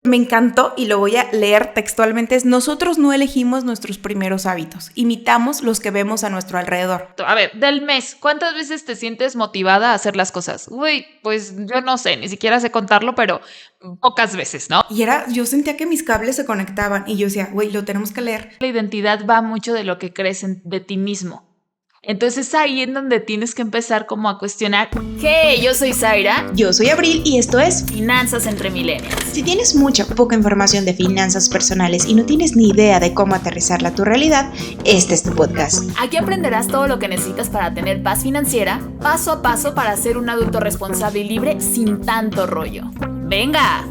Me encantó y lo voy a leer textualmente. Es: nosotros no elegimos nuestros primeros hábitos, imitamos los que vemos a nuestro alrededor. A ver, del mes, ¿cuántas veces te sientes motivada a hacer las cosas? Uy, pues yo no sé, ni siquiera sé contarlo, pero pocas veces, ¿no? Y yo sentía que mis cables se conectaban y yo decía, güey, lo tenemos que leer. La identidad va mucho de lo que crees de ti mismo. Entonces es ahí en donde tienes que empezar como a cuestionar. Hey, yo soy Zaira. Yo soy Abril y esto es Finanzas entre Millennials. Si tienes mucha o poca información de finanzas personales y no tienes ni idea de cómo aterrizarla a tu realidad, este es tu podcast. Aquí aprenderás todo lo que necesitas para tener paz financiera, paso a paso para ser un adulto responsable y libre sin tanto rollo. ¡Venga!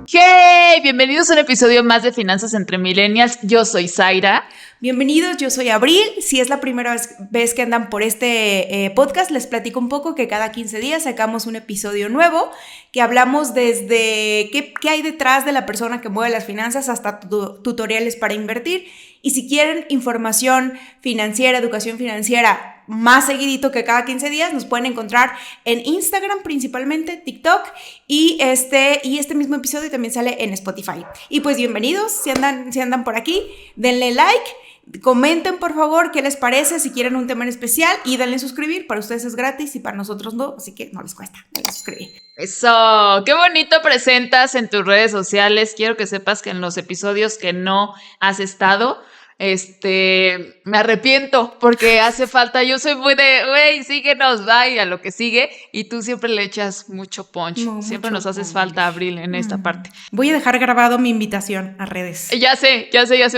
¡Hey! Bienvenidos a un episodio más de Finanzas entre Millennials. Yo soy Zaira. Bienvenidos, yo soy Abril. Si es la primera vez que andan por este podcast, les platico un poco que cada 15 días sacamos un episodio nuevo, que hablamos desde qué hay detrás de la persona que mueve las finanzas hasta tutoriales para invertir. Y si quieren información financiera, educación financiera más seguidito que cada 15 días, nos pueden encontrar en Instagram principalmente, TikTok, y este mismo episodio también sale en Spotify. Y pues bienvenidos, si andan por aquí, denle like, comenten por favor qué les parece, si quieren un tema en especial, y denle suscribir. Para ustedes es gratis y para nosotros no, así que no les cuesta, denle suscribir. Eso, qué bonito presentas en tus redes sociales. Quiero que sepas que en los episodios que no has estado, me arrepiento porque hace falta. Yo soy muy de, güey, síguenos, bye, a lo que sigue, y tú siempre le echas mucho punch. Siempre nos haces falta, Abril, en esta parte. Voy a dejar grabado mi invitación a redes. Ya sé,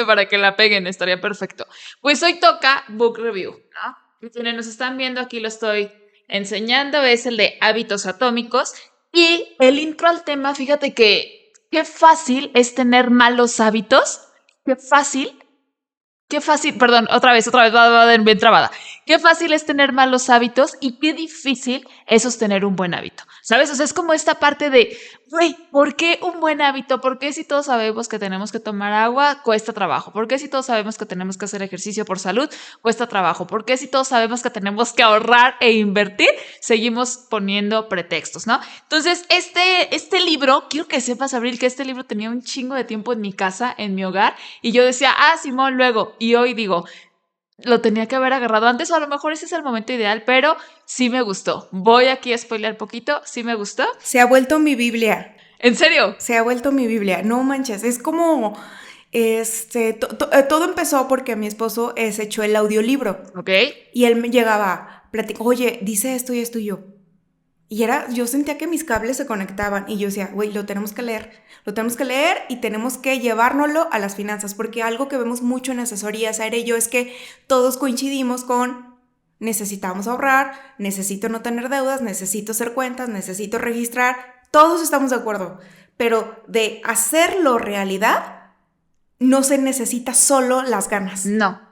para que la peguen, estaría perfecto. Pues hoy toca book review, ¿no? Y quienes nos están viendo, aquí lo estoy enseñando, es el de hábitos atómicos. Y el intro al tema, fíjate que qué fácil es tener malos hábitos. Qué fácil, perdón, otra vez, va bien trabada. Qué fácil es tener malos hábitos y qué difícil es sostener un buen hábito, ¿sabes? O sea, es como esta parte de, güey, ¿por qué un buen hábito? ¿Por qué si todos sabemos que tenemos que tomar agua, cuesta trabajo? ¿Por qué si todos sabemos que tenemos que hacer ejercicio por salud, cuesta trabajo? ¿Por qué si todos sabemos que tenemos que ahorrar e invertir, seguimos poniendo pretextos, ¿no? Entonces, este libro, quiero que sepas, Abril, que este libro tenía un chingo de tiempo en mi casa, en mi hogar, y yo decía, Simón, luego. Y hoy digo, lo tenía que haber agarrado antes, o a lo mejor ese es el momento ideal, pero sí me gustó. Voy aquí a spoilear poquito, sí me gustó. Se ha vuelto mi Biblia. ¿En serio? Se ha vuelto mi Biblia, no manches, es como, todo empezó porque mi esposo se echó el audiolibro. Ok. Y él me llegaba, platicó, oye, dice esto y esto y yo. Y yo sentía que mis cables se conectaban y yo decía, güey, lo tenemos que leer y tenemos que llevárnoslo a las finanzas, porque algo que vemos mucho en asesorías, Aire y yo, es que todos coincidimos con necesitamos ahorrar, necesito no tener deudas, necesito hacer cuentas, necesito registrar, todos estamos de acuerdo, pero de hacerlo realidad no se necesita solo las ganas. No.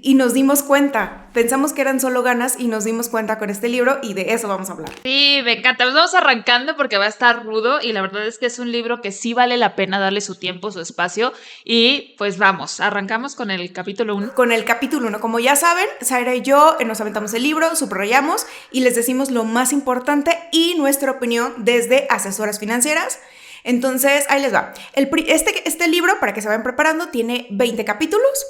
Y nos dimos cuenta, pensamos que eran solo ganas y nos dimos cuenta con este libro y de eso vamos a hablar. Sí, me encanta. Nos vamos arrancando porque va a estar rudo y la verdad es que es un libro que sí vale la pena darle su tiempo, su espacio, y pues vamos, arrancamos con el capítulo 1. Con el capítulo 1, como ya saben, Zaira y yo nos aventamos el libro, subrayamos y les decimos lo más importante y nuestra opinión desde asesoras financieras. Entonces, ahí les va. Este libro, para que se vayan preparando, tiene 20 capítulos.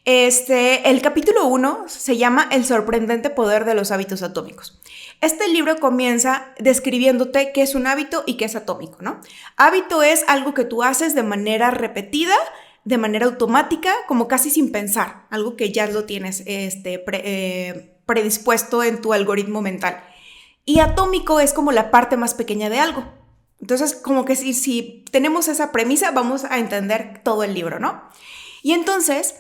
El capítulo 1 se llama El sorprendente poder de los hábitos atómicos. Este libro comienza describiéndote qué es un hábito y qué es atómico, ¿no? Hábito es algo que tú haces de manera repetida, de manera automática, como casi sin pensar, algo que ya lo tienes predispuesto en tu algoritmo mental. Y atómico es como la parte más pequeña de algo. Entonces, como que si tenemos esa premisa, vamos a entender todo el libro, ¿no? Y entonces,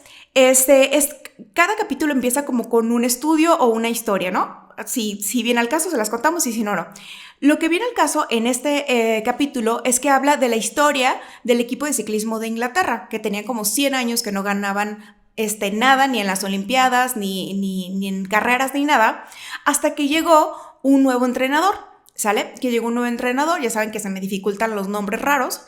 cada capítulo empieza como con un estudio o una historia, ¿no? Si viene al caso, se las contamos, y si no, no. Lo que viene al caso en este capítulo es que habla de la historia del equipo de ciclismo de Inglaterra, que tenía como 100 años que no ganaban nada, ni en las Olimpiadas, ni en carreras, ni nada, hasta que llegó un nuevo entrenador, ¿sale? Que llegó un nuevo entrenador, ya saben que se me dificultan los nombres raros.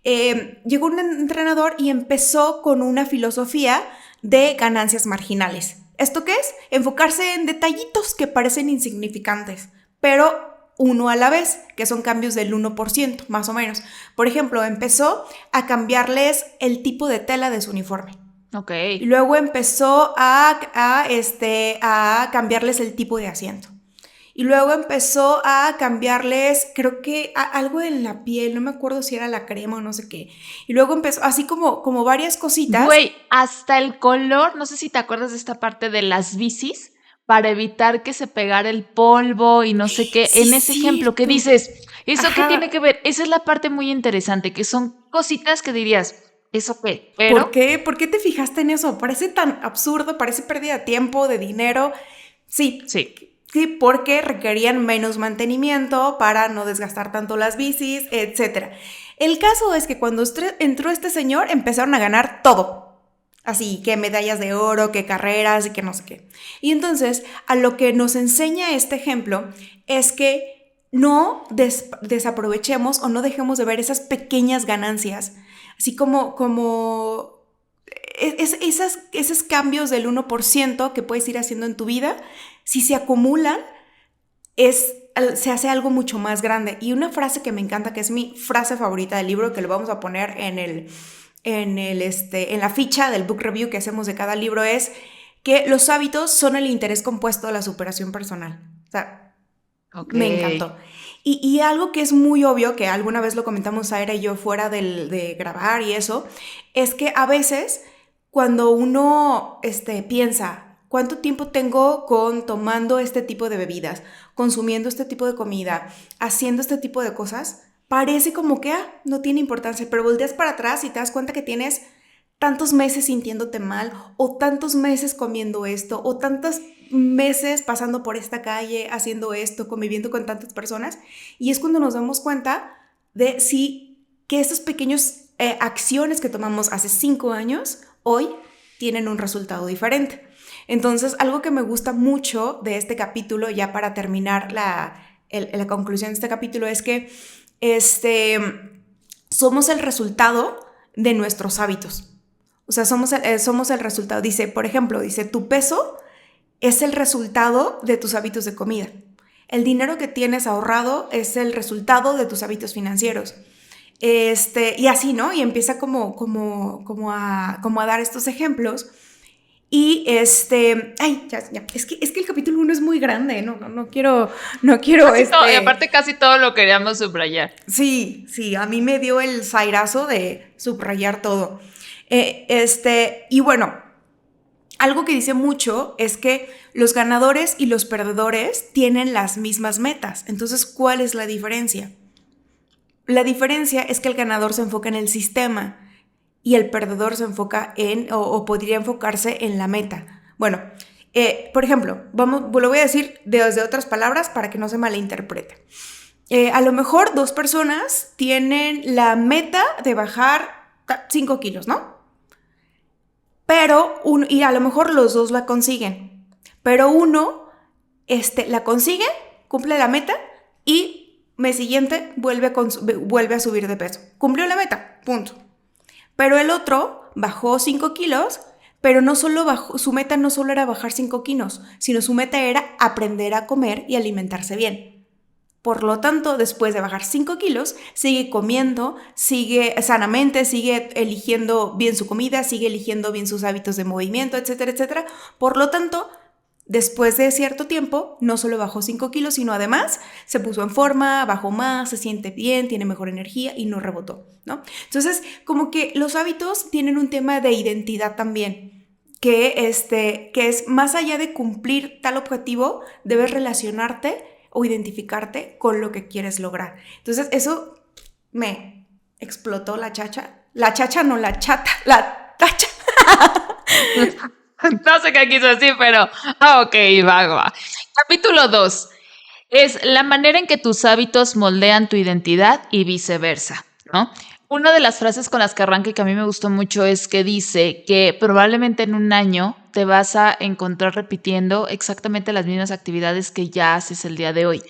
Llegó un entrenador y empezó con una filosofía de ganancias marginales. ¿Esto qué es? Enfocarse en detallitos que parecen insignificantes, pero uno a la vez, que son cambios del 1%, más o menos. Por ejemplo, empezó a cambiarles el tipo de tela de su uniforme. Ok. Y luego empezó a cambiarles el tipo de asiento. Y luego empezó a cambiarles, creo que algo en la piel, no me acuerdo si era la crema o no sé qué. Y luego empezó, así como varias cositas. Güey, hasta el color, no sé si te acuerdas de esta parte de las bicis, para evitar que se pegara el polvo y no sé qué. Sí, en ese ejemplo, ¿qué tú. dices? ¿Eso qué Ajá. tiene que ver? Esa es la parte muy interesante, que son cositas que dirías, ¿eso qué? Pero ¿Por qué? ¿Por qué te fijaste en eso? Parece tan absurdo, parece pérdida de tiempo, de dinero. Sí, sí. sí, porque requerían menos mantenimiento para no desgastar tanto las bicis, etc. El caso es que cuando entró este señor empezaron a ganar todo. Así que medallas de oro, que carreras y que no sé qué. Y entonces, a lo que nos enseña este ejemplo es que no desaprovechemos o no dejemos de ver esas pequeñas ganancias. Así como esos cambios del 1% que puedes ir haciendo en tu vida, si se acumulan, se hace algo mucho más grande. Y una frase que me encanta, que es mi frase favorita del libro, que lo vamos a poner en la ficha del book review que hacemos de cada libro, es que los hábitos son el interés compuesto de la superación personal. O sea, me encantó. Y algo que es muy obvio, que alguna vez lo comentamos Aira y yo fuera de grabar y eso, es que a veces cuando uno piensa, ¿cuánto tiempo tengo tomando este tipo de bebidas, consumiendo este tipo de comida, haciendo este tipo de cosas? Parece como que no tiene importancia, pero volteas para atrás y te das cuenta que tienes tantos meses sintiéndote mal, o tantos meses comiendo esto, o tantos meses pasando por esta calle, haciendo esto, conviviendo con tantas personas, y es cuando nos damos cuenta de que estas pequeñas acciones que tomamos hace 5 años, hoy tienen un resultado diferente. Entonces, algo que me gusta mucho de este capítulo, ya para terminar la conclusión de este capítulo, es que somos el resultado de nuestros hábitos. O sea, somos el resultado. Dice, por ejemplo, tu peso es el resultado de tus hábitos de comida. El dinero que tienes ahorrado es el resultado de tus hábitos financieros. Y así, ¿no? Y empieza como a dar estos ejemplos. Y ya. Es que el capítulo 1 es muy grande, no quiero. Y aparte casi todo lo queríamos subrayar. Sí, a mí me dio el zairazo de subrayar todo. Y bueno, algo que dice mucho es que los ganadores y los perdedores tienen las mismas metas. Entonces, ¿cuál es la diferencia? La diferencia es que el ganador se enfoca en el sistema y el perdedor se enfoca o podría enfocarse en la meta. Bueno, por ejemplo, lo voy a decir desde otras palabras para que no se malinterprete. A lo mejor 2 personas tienen la meta de bajar 5 kilos, ¿no? Y a lo mejor los 2 la consiguen, pero uno la consigue, cumple la meta y mes siguiente vuelve a subir de peso. Cumplió la meta, punto. Pero el otro bajó 5 kilos, pero su meta no solo era bajar 5 kilos, sino su meta era aprender a comer y alimentarse bien. Por lo tanto, después de bajar 5 kilos, sigue comiendo, sigue sanamente, sigue eligiendo bien su comida, sigue eligiendo bien sus hábitos de movimiento, etcétera, etcétera. Por lo tanto, después de cierto tiempo, no solo bajó 5 kilos, sino además se puso en forma, bajó más, se siente bien, tiene mejor energía y no rebotó, ¿no? Entonces, como que los hábitos tienen un tema de identidad también, que es más allá de cumplir tal objetivo, debes relacionarte o identificarte con lo que quieres lograr. Entonces, eso me explotó la chacha. La chacha, no la chata, la tacha. No sé qué quiso decir, pero ok, va. Capítulo 2 es la manera en que tus hábitos moldean tu identidad y viceversa, ¿no? Una de las frases con las que arranca y que a mí me gustó mucho es que dice que probablemente en un año te vas a encontrar repitiendo exactamente las mismas actividades que ya haces el día de hoy.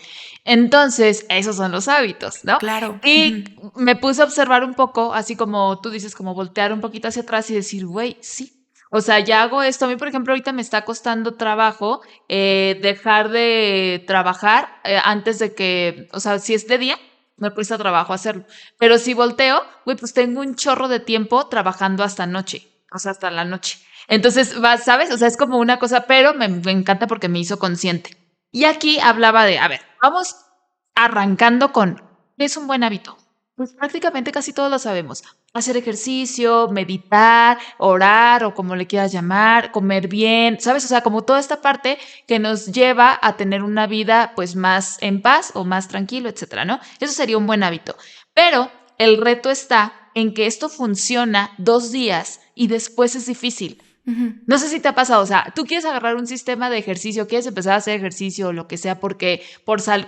Entonces, esos son los hábitos, ¿no? Claro. Y me puse a observar un poco, así como tú dices, como voltear un poquito hacia atrás y decir, güey, sí. O sea, ya hago esto. A mí, por ejemplo, ahorita me está costando trabajo dejar de trabajar antes de que, o sea, si es de día, me cuesta trabajo hacerlo. Pero si volteo, güey, pues tengo un chorro de tiempo trabajando hasta noche, o sea, hasta la noche. Entonces, ¿sabes? O sea, es como una cosa, pero me encanta porque me hizo consciente. Y aquí hablaba de, a ver, vamos arrancando con, ¿qué es un buen hábito? Pues prácticamente casi todos lo sabemos. Hacer ejercicio, meditar, orar o como le quieras llamar, comer bien, ¿sabes? O sea, como toda esta parte que nos lleva a tener una vida pues más en paz o más tranquilo, etcétera, ¿no? Eso sería un buen hábito. Pero el reto está en que esto funciona 2 días y después es difícil. No sé si te ha pasado, o sea, tú quieres agarrar un sistema de ejercicio, quieres empezar a hacer ejercicio o lo que sea, porque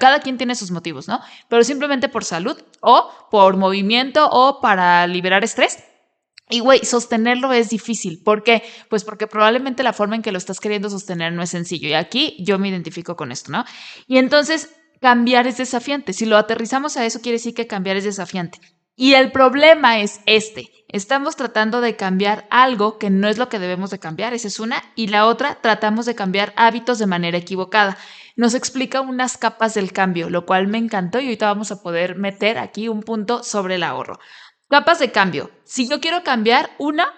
cada quien tiene sus motivos, ¿no? Pero simplemente por salud o por movimiento o para liberar estrés. Y güey, sostenerlo es difícil. ¿Por qué? Pues porque probablemente la forma en que lo estás queriendo sostener no es sencillo. Y aquí yo me identifico con esto, ¿no? Y entonces cambiar es desafiante. Si lo aterrizamos a eso, quiere decir que cambiar es desafiante. Y el problema es este. Estamos tratando de cambiar algo que no es lo que debemos de cambiar, esa es una. Y la otra, tratamos de cambiar hábitos de manera equivocada. Nos explica unas capas del cambio, lo cual me encantó y ahorita vamos a poder meter aquí un punto sobre el ahorro. Capas de cambio. Si yo quiero cambiar,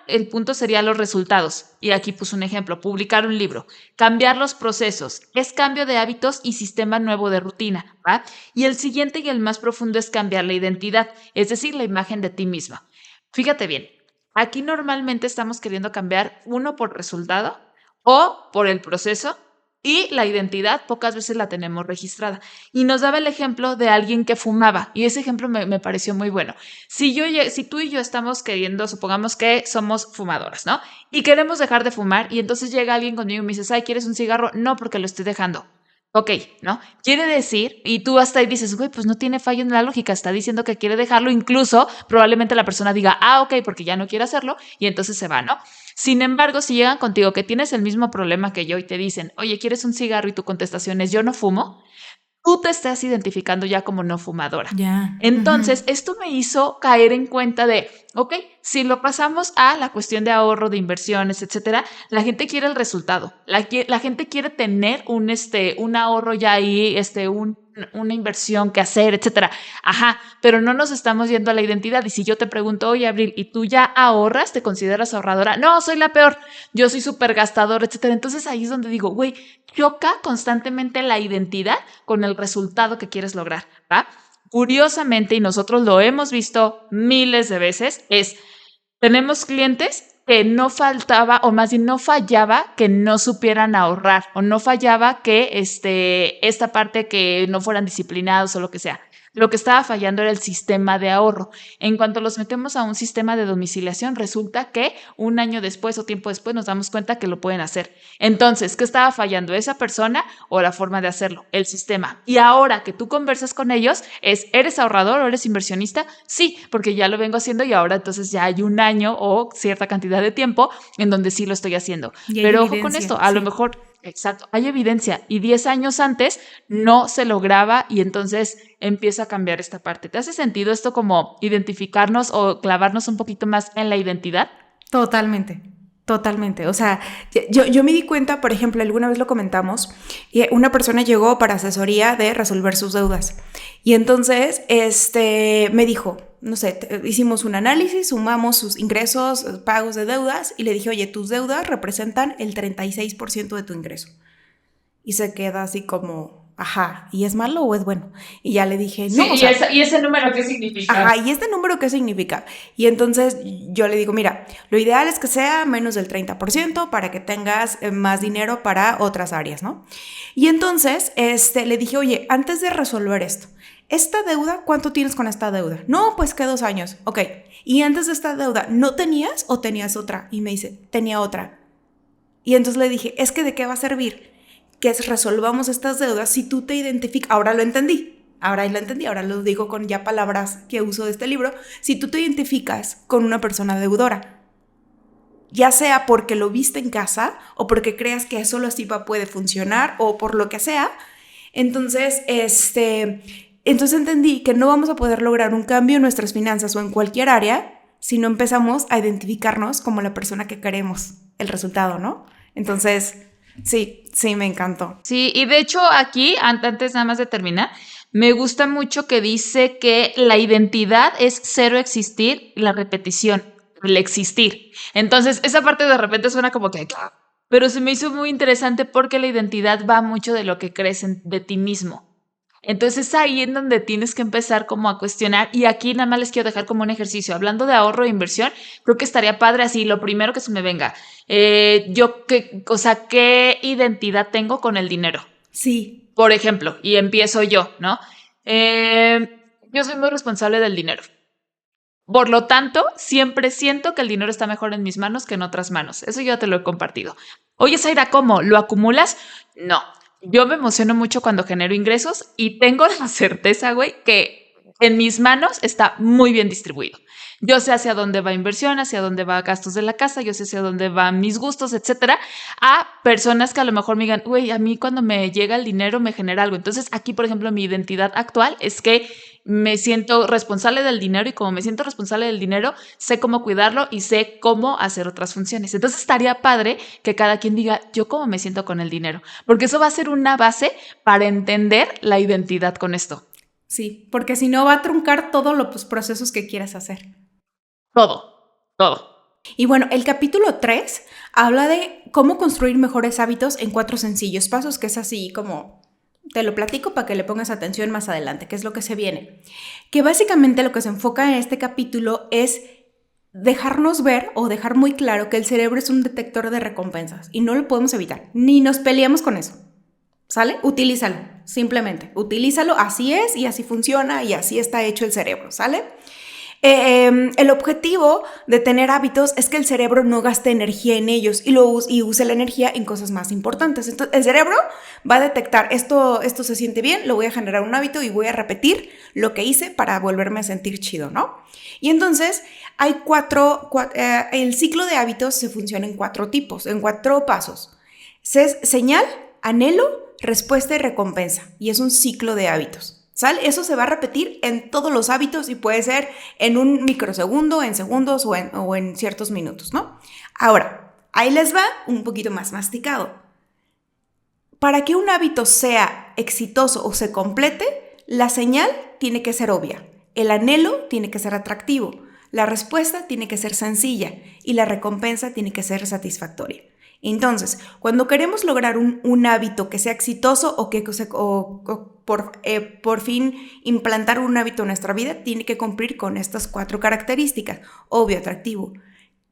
el punto sería los resultados. Y aquí puse un ejemplo, publicar un libro. Cambiar los procesos. Es cambio de hábitos y sistema nuevo de rutina, ¿va? Y el siguiente y el más profundo es cambiar la identidad, es decir, la imagen de ti misma. Fíjate bien, aquí normalmente estamos queriendo cambiar uno por resultado o por el proceso. Y la identidad pocas veces la tenemos registrada. Y nos daba el ejemplo de alguien que fumaba. Y ese ejemplo me pareció muy bueno. Si tú y yo estamos queriendo, supongamos que somos fumadoras, ¿no? Y queremos dejar de fumar. Y entonces llega alguien conmigo y me dice, ay, ¿quieres un cigarro? No, porque lo estoy dejando. Ok, ¿no? Quiere decir, y tú hasta ahí dices, güey, pues no tiene fallo en la lógica, está diciendo que quiere dejarlo, incluso probablemente la persona diga, ok, porque ya no quiere hacerlo, y entonces se va, ¿no? Sin embargo, si llegan contigo que tienes el mismo problema que yo y te dicen, oye, ¿quieres un cigarro? Y tu contestación es, yo no fumo, tú te estás identificando ya como no fumadora. Ya. Entonces, esto me hizo caer en cuenta de, ok, si lo pasamos a la cuestión de ahorro, de inversiones, etcétera, la gente quiere el resultado. La gente quiere tener un ahorro ya ahí, una inversión que hacer, etcétera. Ajá, pero no nos estamos yendo a la identidad. Y si yo te pregunto, oye, Abril, ¿y tú ya ahorras? ¿Te consideras ahorradora? No, soy la peor. Yo soy súper gastadora, etcétera. Entonces ahí es donde digo, güey, choca constantemente la identidad con el resultado que quieres lograr, ¿va? Curiosamente, y nosotros lo hemos visto miles de veces, tenemos clientes que no faltaba, o más bien no fallaba que no supieran ahorrar, o no fallaba que esta parte que no fueran disciplinados o lo que sea. Lo que estaba fallando era el sistema de ahorro. En cuanto los metemos a un sistema de domiciliación, resulta que un año después o tiempo después nos damos cuenta que lo pueden hacer. Entonces, ¿qué estaba fallando? ¿Esa persona o la forma de hacerlo? El sistema. Y ahora que tú conversas con ellos, ¿eres ahorrador o eres inversionista? Sí, porque ya lo vengo haciendo y ahora entonces ya hay un año o cierta cantidad de tiempo en donde sí lo estoy haciendo. Pero ojo con esto, a lo mejor... Exacto, hay evidencia y 10 años antes no se lograba y entonces empieza a cambiar esta parte. ¿Te hace sentido esto como identificarnos o clavarnos un poquito más en la identidad? Totalmente, totalmente. O sea, yo me di cuenta, por ejemplo, alguna vez lo comentamos, y una persona llegó para asesoría de resolver sus deudas. Y entonces, me dijo, no sé, hicimos un análisis, sumamos sus ingresos, pagos de deudas, y le dije, oye, tus deudas representan el 36% de tu ingreso. Y se queda así como, ajá, ¿y es malo o es bueno? Y ya le dije, no. Sí, o sea, ¿y ese número qué significa? Ajá, ¿y este número qué significa? Y entonces yo le digo, mira, lo ideal es que sea menos del 30% para que tengas más dinero para otras áreas, ¿no? Y entonces le dije, oye, antes de resolver esto, ¿esta deuda, cuánto tienes con esta deuda? No, pues que 2 años. Ok, y antes de esta deuda, ¿no tenías o tenías otra? Y me dice, tenía otra. Y entonces le dije, es que ¿de qué va a servir? Que resolvamos estas deudas si tú te identificas. Ahora lo entendí, ahora lo digo con ya palabras que uso de este libro. Si tú te identificas con una persona deudora, ya sea porque lo viste en casa o porque creas que solo así puede funcionar o por lo que sea, entonces entendí que no vamos a poder lograr un cambio en nuestras finanzas o en cualquier área si no empezamos a identificarnos como la persona que queremos el resultado, ¿no? Entonces, sí, me encantó. Sí, y de hecho aquí, antes nada más de terminar, me gusta mucho que dice que la identidad es cero existir, la repetición, el existir. Entonces, esa parte de repente suena como que... Pero se me hizo muy interesante porque la identidad va mucho de lo que crees de ti mismo. Entonces es ahí en donde tienes que empezar como a cuestionar, y aquí nada más les quiero dejar como un ejercicio, hablando de ahorro e inversión, creo que estaría padre así, lo primero que se me venga, ¿qué identidad tengo con el dinero? Sí. Por ejemplo, y empiezo yo, ¿no? Yo soy muy responsable del dinero. Por lo tanto, siempre siento que el dinero está mejor en mis manos que en otras manos. Eso yo te lo he compartido. Oye, Zaira, ¿cómo? ¿Lo acumulas? No. Yo me emociono mucho cuando genero ingresos y tengo la certeza, güey, que en mis manos está muy bien distribuido. Yo sé hacia dónde va inversión, hacia dónde va gastos de la casa, yo sé hacia dónde van mis gustos, etcétera, a personas que a lo mejor me digan, güey, a mí cuando me llega el dinero me genera algo. Entonces, aquí, por ejemplo, mi identidad actual es que me siento responsable del dinero, y como me siento responsable del dinero, sé cómo cuidarlo y sé cómo hacer otras funciones. Entonces estaría padre que cada quien diga, yo cómo me siento con el dinero, porque eso va a ser una base para entender la identidad con esto. Sí, porque si no va a truncar todos los procesos que quieras hacer. Todo. Y bueno, el capítulo 3 habla de cómo construir mejores hábitos en 4 sencillos pasos, que es así como te lo platico para que le pongas atención más adelante, que es lo que se viene. Que básicamente lo que se enfoca en este capítulo es dejarnos ver o dejar muy claro que el cerebro es un detector de recompensas y no lo podemos evitar, ni nos peleamos con eso. ¿Sale? Utilízalo, simplemente. Utilízalo, así es y así funciona y así está hecho el cerebro, ¿sale? El objetivo de tener hábitos es que el cerebro no gaste energía en ellos y use la energía en cosas más importantes. Entonces, el cerebro va a detectar esto se siente bien, lo voy a generar un hábito y voy a repetir lo que hice para volverme a sentir chido, ¿no? Y entonces hay el ciclo de hábitos se funciona en 4 tipos, en 4 pasos. Señal, anhelo, respuesta y recompensa. Y es un ciclo de hábitos. ¿Sale? Eso se va a repetir en todos los hábitos y puede ser en un microsegundo, en segundos o en ciertos minutos, ¿no? Ahora, ahí les va un poquito más masticado. Para que un hábito sea exitoso o se complete, la señal tiene que ser obvia, el anhelo tiene que ser atractivo, la respuesta tiene que ser sencilla y la recompensa tiene que ser satisfactoria. Entonces, cuando queremos lograr un hábito que sea exitoso o por fin implantar un hábito en nuestra vida, tiene que cumplir con estas 4 características: obvio, atractivo,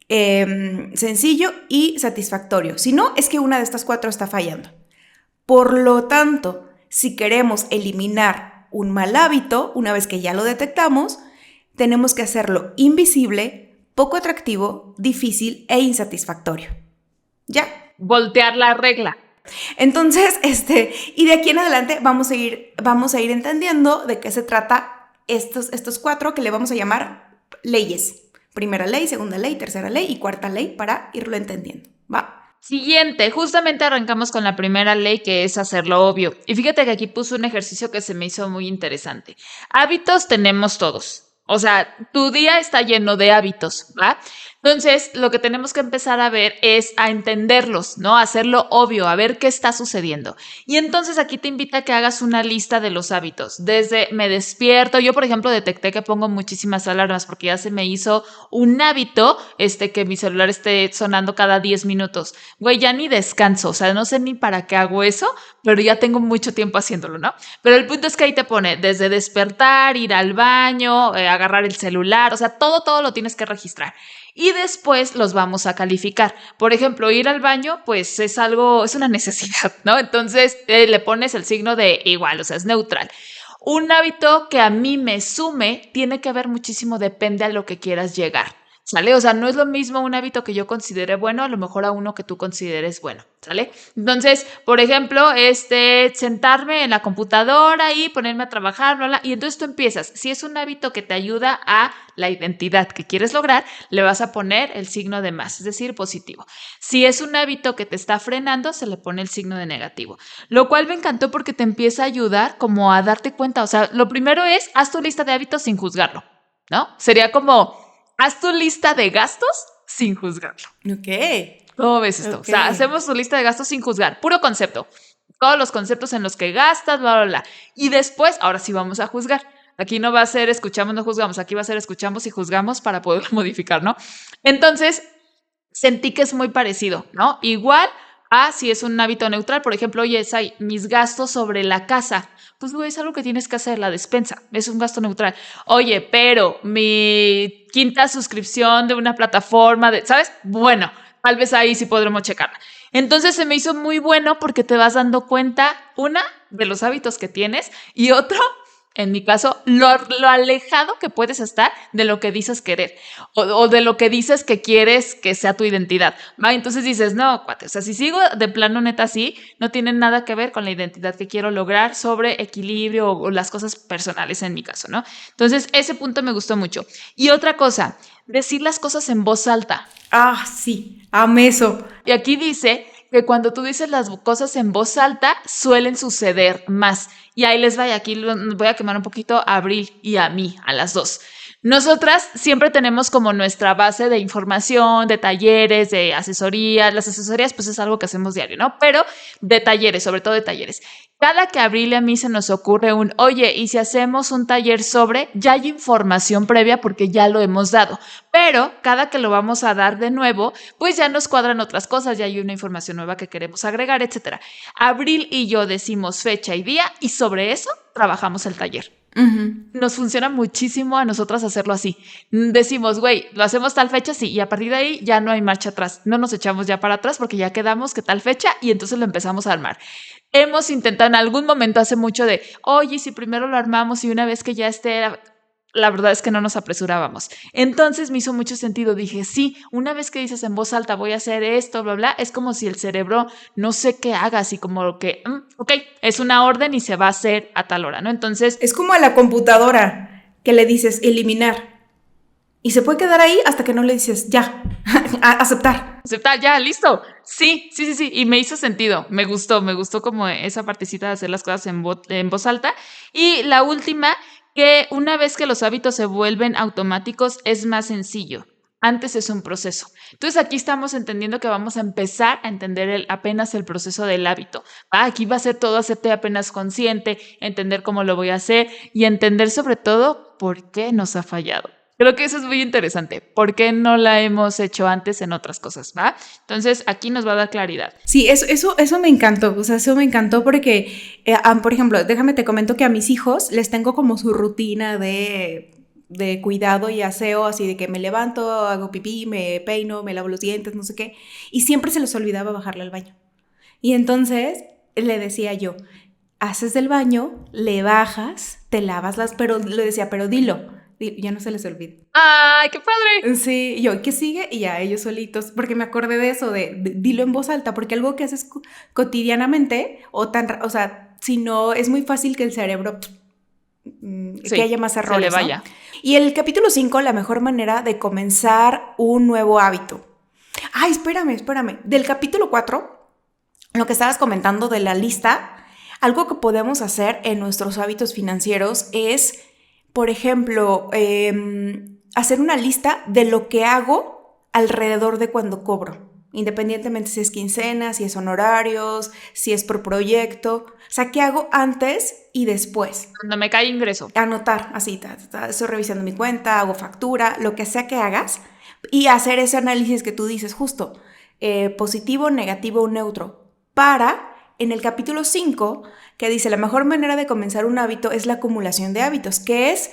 sencillo y satisfactorio. Si no, es que una de estas 4 está fallando. Por lo tanto, si queremos eliminar un mal hábito, una vez que ya lo detectamos, tenemos que hacerlo invisible, poco atractivo, difícil e insatisfactorio. Ya. Voltear la regla. Entonces, y de aquí en adelante vamos a ir entendiendo de qué se trata estos 4 que le vamos a llamar leyes. Primera ley, segunda ley, tercera ley y cuarta ley para irlo entendiendo. ¿Va? Siguiente, justamente arrancamos con la primera ley, que es hacerlo obvio. Y fíjate que aquí puse un ejercicio que se me hizo muy interesante. Hábitos tenemos todos. O sea, tu día está lleno de hábitos, ¿va? Entonces, lo que tenemos que empezar a ver es a entenderlos, ¿no? A hacerlo obvio, a ver qué está sucediendo. Y entonces aquí te invito a que hagas una lista de los hábitos. Desde me despierto, yo por ejemplo detecté que pongo muchísimas alarmas porque ya se me hizo un hábito que mi celular esté sonando cada 10 minutos. Güey, ya ni descanso, o sea, no sé ni para qué hago eso, pero ya tengo mucho tiempo haciéndolo, ¿no? Pero el punto es que ahí te pone desde despertar, ir al baño, agarrar el celular, o sea, todo lo tienes que registrar. Y después los vamos a calificar. Por ejemplo, ir al baño, pues es una necesidad, ¿no? Entonces le pones el signo de igual, o sea, es neutral. Un hábito que a mí me sume tiene que ver muchísimo, depende a lo que quieras llegar, ¿sale? O sea, no es lo mismo un hábito que yo considere bueno, a lo mejor a uno que tú consideres bueno, ¿sale? Entonces, por ejemplo, sentarme en la computadora y ponerme a trabajar, bla, bla, y entonces tú empiezas. Si es un hábito que te ayuda a la identidad que quieres lograr, le vas a poner el signo de más, es decir, positivo. Si es un hábito que te está frenando, se le pone el signo de negativo, lo cual me encantó porque te empieza a ayudar como a darte cuenta. O sea, lo primero es, haz tu lista de hábitos sin juzgarlo, ¿no? Sería como... haz tu lista de gastos sin juzgarlo. Ok. ¿Cómo ves esto? Ok. O sea, hacemos tu lista de gastos sin juzgar, puro concepto. Todos los conceptos en los que gastas, bla, bla, bla. Y después, ahora sí vamos a juzgar. Aquí no va a ser escuchamos, no juzgamos. Aquí va a ser escuchamos y juzgamos para poderlo modificar, ¿no? Entonces, sentí que es muy parecido, ¿no? Igual a si es un hábito neutral, por ejemplo, oye, Sai, mis gastos sobre la casa. Pues, güey, es algo que tienes que hacer, la despensa. Es un gasto neutral. Oye, pero mi quinta suscripción de una plataforma, ¿sabes? Bueno, tal vez ahí sí podremos checarla. Entonces se me hizo muy bueno porque te vas dando cuenta, una, de los hábitos que tienes y otro, en mi caso, lo alejado que puedes estar de lo que dices querer o de lo que dices que quieres que sea tu identidad. ¿Va? Entonces dices, no, cuate, o sea, si sigo de plano neta así, no tiene nada que ver con la identidad que quiero lograr sobre equilibrio o las cosas personales en mi caso, ¿no? Entonces, ese punto me gustó mucho. Y otra cosa, decir las cosas en voz alta. Ah, sí, amé eso. Y aquí dice que cuando tú dices las cosas en voz alta, suelen suceder más. Y ahí les va, y aquí voy a quemar un poquito a Abril y a mí, a las dos. Nosotras siempre tenemos como nuestra base de información, de talleres, de asesorías. Las asesorías pues es algo que hacemos diario, ¿no? Pero de talleres, sobre todo de talleres. Cada que a Abril y a mí se nos ocurre oye, ¿y si hacemos un taller sobre? Ya hay información previa porque ya lo hemos dado. Pero cada que lo vamos a dar de nuevo, pues ya nos cuadran otras cosas, ya hay una información nueva que queremos agregar, etc. Abril y yo decimos fecha y día y sobre eso trabajamos el taller. Uh-huh. Nos funciona muchísimo a nosotras hacerlo así. Decimos, güey, lo hacemos tal fecha, sí, y a partir de ahí ya no hay marcha atrás. No nos echamos ya para atrás porque ya quedamos que tal fecha y entonces lo empezamos a armar. Hemos intentado en algún momento hace mucho oye, si primero lo armamos y una vez que ya esté... La verdad es que no nos apresurábamos. Entonces me hizo mucho sentido. Dije, sí, una vez que dices en voz alta voy a hacer esto, bla, bla, es como si el cerebro no sé qué haga, así como que, ok, es una orden y se va a hacer a tal hora, ¿no? Entonces... Es como a la computadora que le dices eliminar. Y se puede quedar ahí hasta que no le dices ya, aceptar. Aceptar, ya, listo. Sí. Y me hizo sentido. Me gustó como esa partecita de hacer las cosas en voz alta. Y la última, que una vez que los hábitos se vuelven automáticos es más sencillo. Antes es un proceso. Entonces aquí estamos entendiendo que vamos a empezar a entender apenas el proceso del hábito. Aquí va a ser todo hacerte apenas consciente, entender cómo lo voy a hacer y entender sobre todo por qué nos ha fallado. Creo que eso es muy interesante. ¿Por qué no la hemos hecho antes en otras cosas? ¿Va? Entonces aquí nos va a dar claridad. Sí, eso me encantó. O sea, eso me encantó porque, por ejemplo, déjame te comento que a mis hijos les tengo como su rutina de cuidado y aseo, así de que me levanto, hago pipí, me peino, me lavo los dientes, no sé qué. Y siempre se les olvidaba bajarle al baño. Y entonces le decía yo, haces del baño, le bajas, te lavas pero le decía, pero dilo. Ya no se les olvida. ¡Ay, qué padre! Sí, yo, ¿qué sigue? Y ya, ellos solitos, porque me acordé de eso, de dilo en voz alta, porque algo que haces cotidianamente, o sea, si no, es muy fácil que el cerebro, que haya más errores, se le vaya. ¿no? Y el capítulo 5, la mejor manera de comenzar un nuevo hábito. Ay, espérame. Del capítulo 4, lo que estabas comentando de la lista, algo que podemos hacer en nuestros hábitos financieros es... Por ejemplo, hacer una lista de lo que hago alrededor de cuando cobro, independientemente si es quincena, si es honorarios, si es por proyecto. O sea, ¿qué hago antes y después? Cuando me cae ingreso. Anotar, así, estoy revisando mi cuenta, hago factura, lo que sea que hagas, y hacer ese análisis que tú dices justo, positivo, negativo o neutro, para... En el capítulo 5, que dice, la mejor manera de comenzar un hábito es la acumulación de hábitos, que es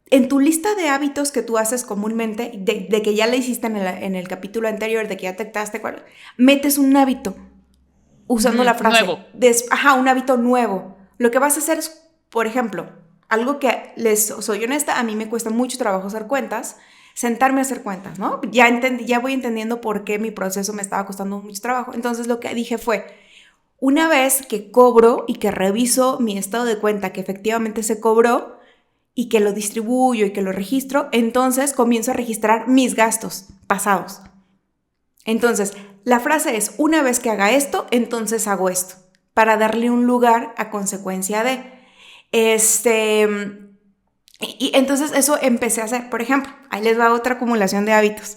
en tu lista de hábitos que tú haces comúnmente, de que ya la hiciste en el capítulo anterior, de que ya te actaste, metes un hábito usando la frase. Nuevo. Un hábito nuevo. Lo que vas a hacer es, por ejemplo, algo que soy honesta, a mí me cuesta mucho trabajo hacer cuentas, sentarme a hacer cuentas, ¿no? Ya voy entendiendo por qué mi proceso me estaba costando mucho trabajo. Entonces lo que dije fue... Una vez que cobro y que reviso mi estado de cuenta que efectivamente se cobró y que lo distribuyo y que lo registro, entonces comienzo a registrar mis gastos pasados. Entonces, la frase es, una vez que haga esto, entonces hago esto, para darle un lugar a consecuencia de. Y entonces eso empecé a hacer. Por ejemplo, ahí les va otra acumulación de hábitos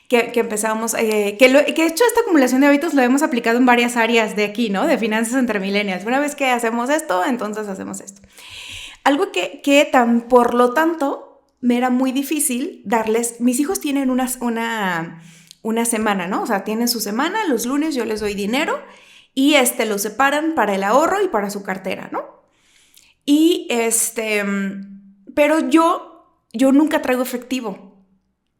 que empezamos, que de hecho esta acumulación de hábitos lo hemos aplicado en varias áreas de aquí, ¿no? De finanzas entre millennials. Una vez que hacemos esto, entonces hacemos esto. Algo que por lo tanto me era muy difícil darles, mis hijos tienen una semana, ¿no? O sea, tienen su semana, los lunes yo les doy dinero y lo separan para el ahorro y para su cartera, ¿no? Y pero yo nunca traigo efectivo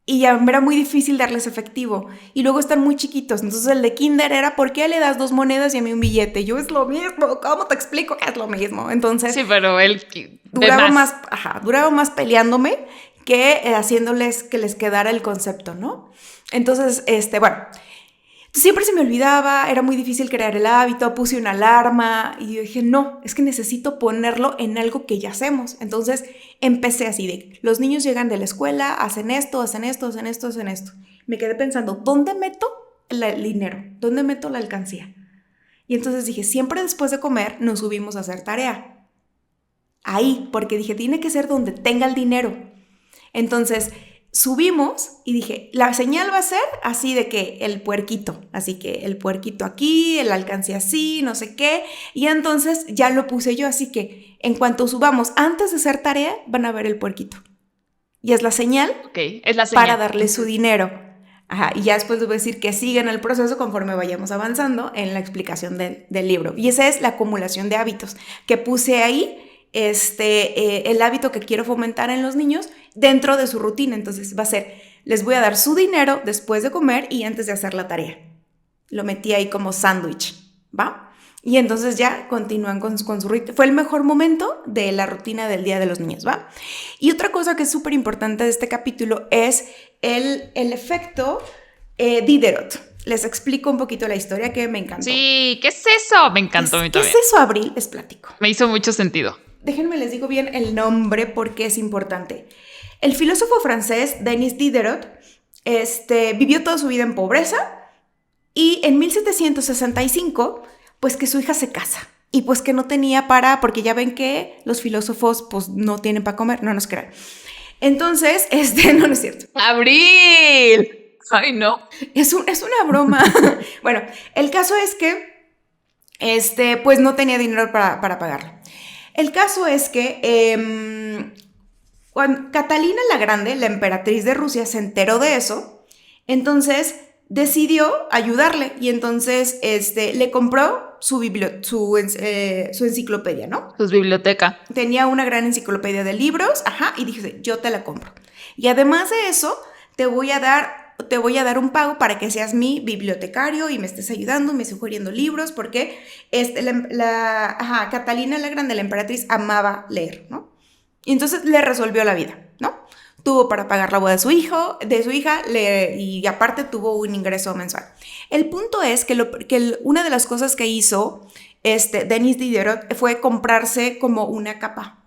y ya me era muy difícil darles efectivo y luego están muy chiquitos, entonces el de kinder era ¿por qué le das 2 monedas y a mí un billete? Yo es lo mismo, ¿cómo te explico que es lo mismo? Entonces sí, pero él duraba más peleándome que haciéndoles que les quedara el concepto, ¿no? Entonces, bueno, siempre se me olvidaba, era muy difícil crear el hábito, puse una alarma y yo dije, no, es que necesito ponerlo en algo que ya hacemos. Entonces empecé así de, los niños llegan de la escuela, hacen esto. Me quedé pensando, ¿dónde meto el dinero? ¿Dónde meto la alcancía? Y entonces dije, siempre después de comer nos subimos a hacer tarea. Ahí, porque dije, tiene que ser donde tenga el dinero. Entonces subimos y dije, la señal va a ser así de que el puerquito, así que el puerquito aquí, el alcance así, no sé qué, y entonces ya lo puse yo, así que en cuanto subamos, antes de hacer tarea, van a ver el puerquito. Y es la señal, es la señal para darle su dinero. Ajá, y ya después les voy a decir que sigan el proceso conforme vayamos avanzando en la explicación del libro. Y esa es la acumulación de hábitos que puse ahí, el hábito que quiero fomentar en los niños dentro de su rutina. Entonces va a ser, les voy a dar su dinero después de comer y antes de hacer la tarea. Lo metí ahí como sándwich, ¿va? Y entonces ya continúan con su rutina. Fue el mejor momento de la rutina del Día de los Niños, ¿va? Y otra cosa que es súper importante de este capítulo es el efecto Diderot. Les explico un poquito la historia que me encantó. Sí, ¿qué es eso? Me encantó a mí también. ¿Qué es eso, Abril? Les platico. Me hizo mucho sentido. Déjenme les digo bien el nombre porque es importante. El filósofo francés Denis Diderot vivió toda su vida en pobreza y en 1765, pues que su hija se casa y pues que no tenía porque ya ven que los filósofos pues no tienen para comer, no nos crean. Entonces, no es cierto. ¡Abril! ¡Ay, no! Es una broma. Bueno, el caso es que pues no tenía dinero para pagarlo. El caso es que cuando Catalina la Grande, la emperatriz de Rusia, se enteró de eso, entonces decidió ayudarle y entonces le compró su enciclopedia, ¿no? Su biblioteca. Tenía una gran enciclopedia de libros, y dije, yo te la compro. Y además de eso, te voy a dar un pago para que seas mi bibliotecario y me estés ayudando, me sugiriendo libros, porque Catalina la Grande, la emperatriz, amaba leer, ¿no? Y entonces le resolvió la vida, ¿no? Tuvo para pagar la boda de su hija, y aparte tuvo un ingreso mensual. El punto es que una de las cosas que hizo Denis Diderot fue comprarse como una capa,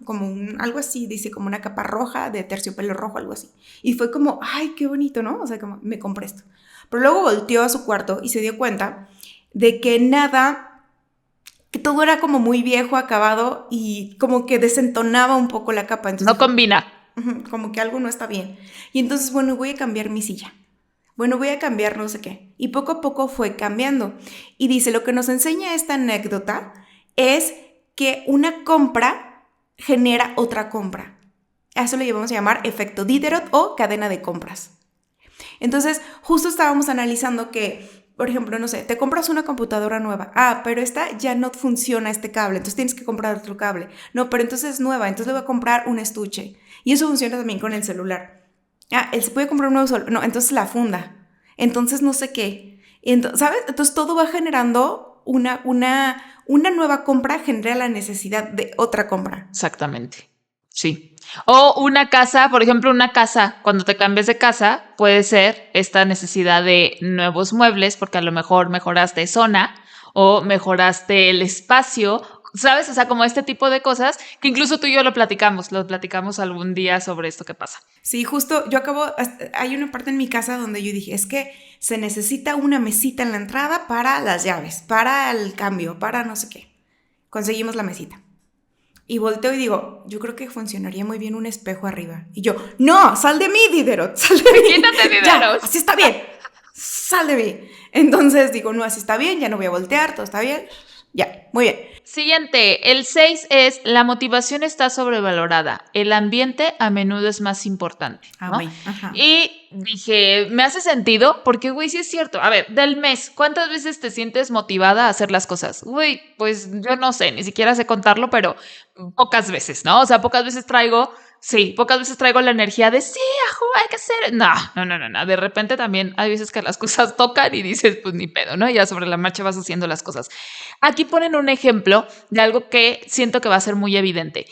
algo así, dice, como una capa roja de terciopelo rojo, algo así. Y fue como, ay, qué bonito, ¿no? O sea, como me compré esto. Pero luego volteó a su cuarto y se dio cuenta de que todo era como muy viejo, acabado y como que desentonaba un poco la capa. Entonces, no combina. Como que algo no está bien. Y entonces, bueno, voy a cambiar mi silla. Bueno, voy a cambiar no sé qué. Y poco a poco fue cambiando. Y dice, lo que nos enseña esta anécdota es que una compra genera otra compra. A eso le llevamos a llamar efecto Diderot o cadena de compras. Entonces, justo estábamos analizando que, por ejemplo, no sé, te compras una computadora nueva. Pero esta ya no funciona este cable, entonces tienes que comprar otro cable. No, pero entonces es nueva, entonces le voy a comprar un estuche. Y eso funciona también con el celular. Él se puede comprar un nuevo celular. No, entonces la funda. Entonces no sé qué. Entonces, ¿sabes? Entonces todo va generando una nueva compra, genera la necesidad de otra compra. Exactamente. Sí. O una casa, por ejemplo, cuando te cambias de casa, puede ser esta necesidad de nuevos muebles, porque a lo mejor mejoraste zona o mejoraste el espacio, ¿sabes? O sea, como este tipo de cosas que incluso tú y yo lo platicamos algún día sobre esto que pasa. Sí, justo hay una parte en mi casa donde yo dije, es que se necesita una mesita en la entrada para las llaves, para el cambio, para no sé qué. Conseguimos la mesita. Y volteo y digo, yo creo que funcionaría muy bien un espejo arriba. Y yo, no, sal de mí, Diderot, sal de mí. Quítate, Diderot. Ya, así está bien, sal de mí. Entonces digo, no, así está bien, ya no voy a voltear, todo está bien. Ya, muy bien. Siguiente, el 6 es la motivación está sobrevalorada. El ambiente a menudo es más importante, ¿no? Ajá. Y dije, me hace sentido porque, güey, sí es cierto. A ver, del mes, ¿cuántas veces te sientes motivada a hacer las cosas? Güey, pues yo no sé, ni siquiera sé contarlo, pero pocas veces, ¿no? O sea, pocas veces traigo la energía de sí, ajú, hay que hacer. No. De repente también hay veces que las cosas tocan y dices, pues ni pedo, ¿no? Ya sobre la marcha vas haciendo las cosas. Aquí ponen un ejemplo de algo que siento que va a ser muy evidente.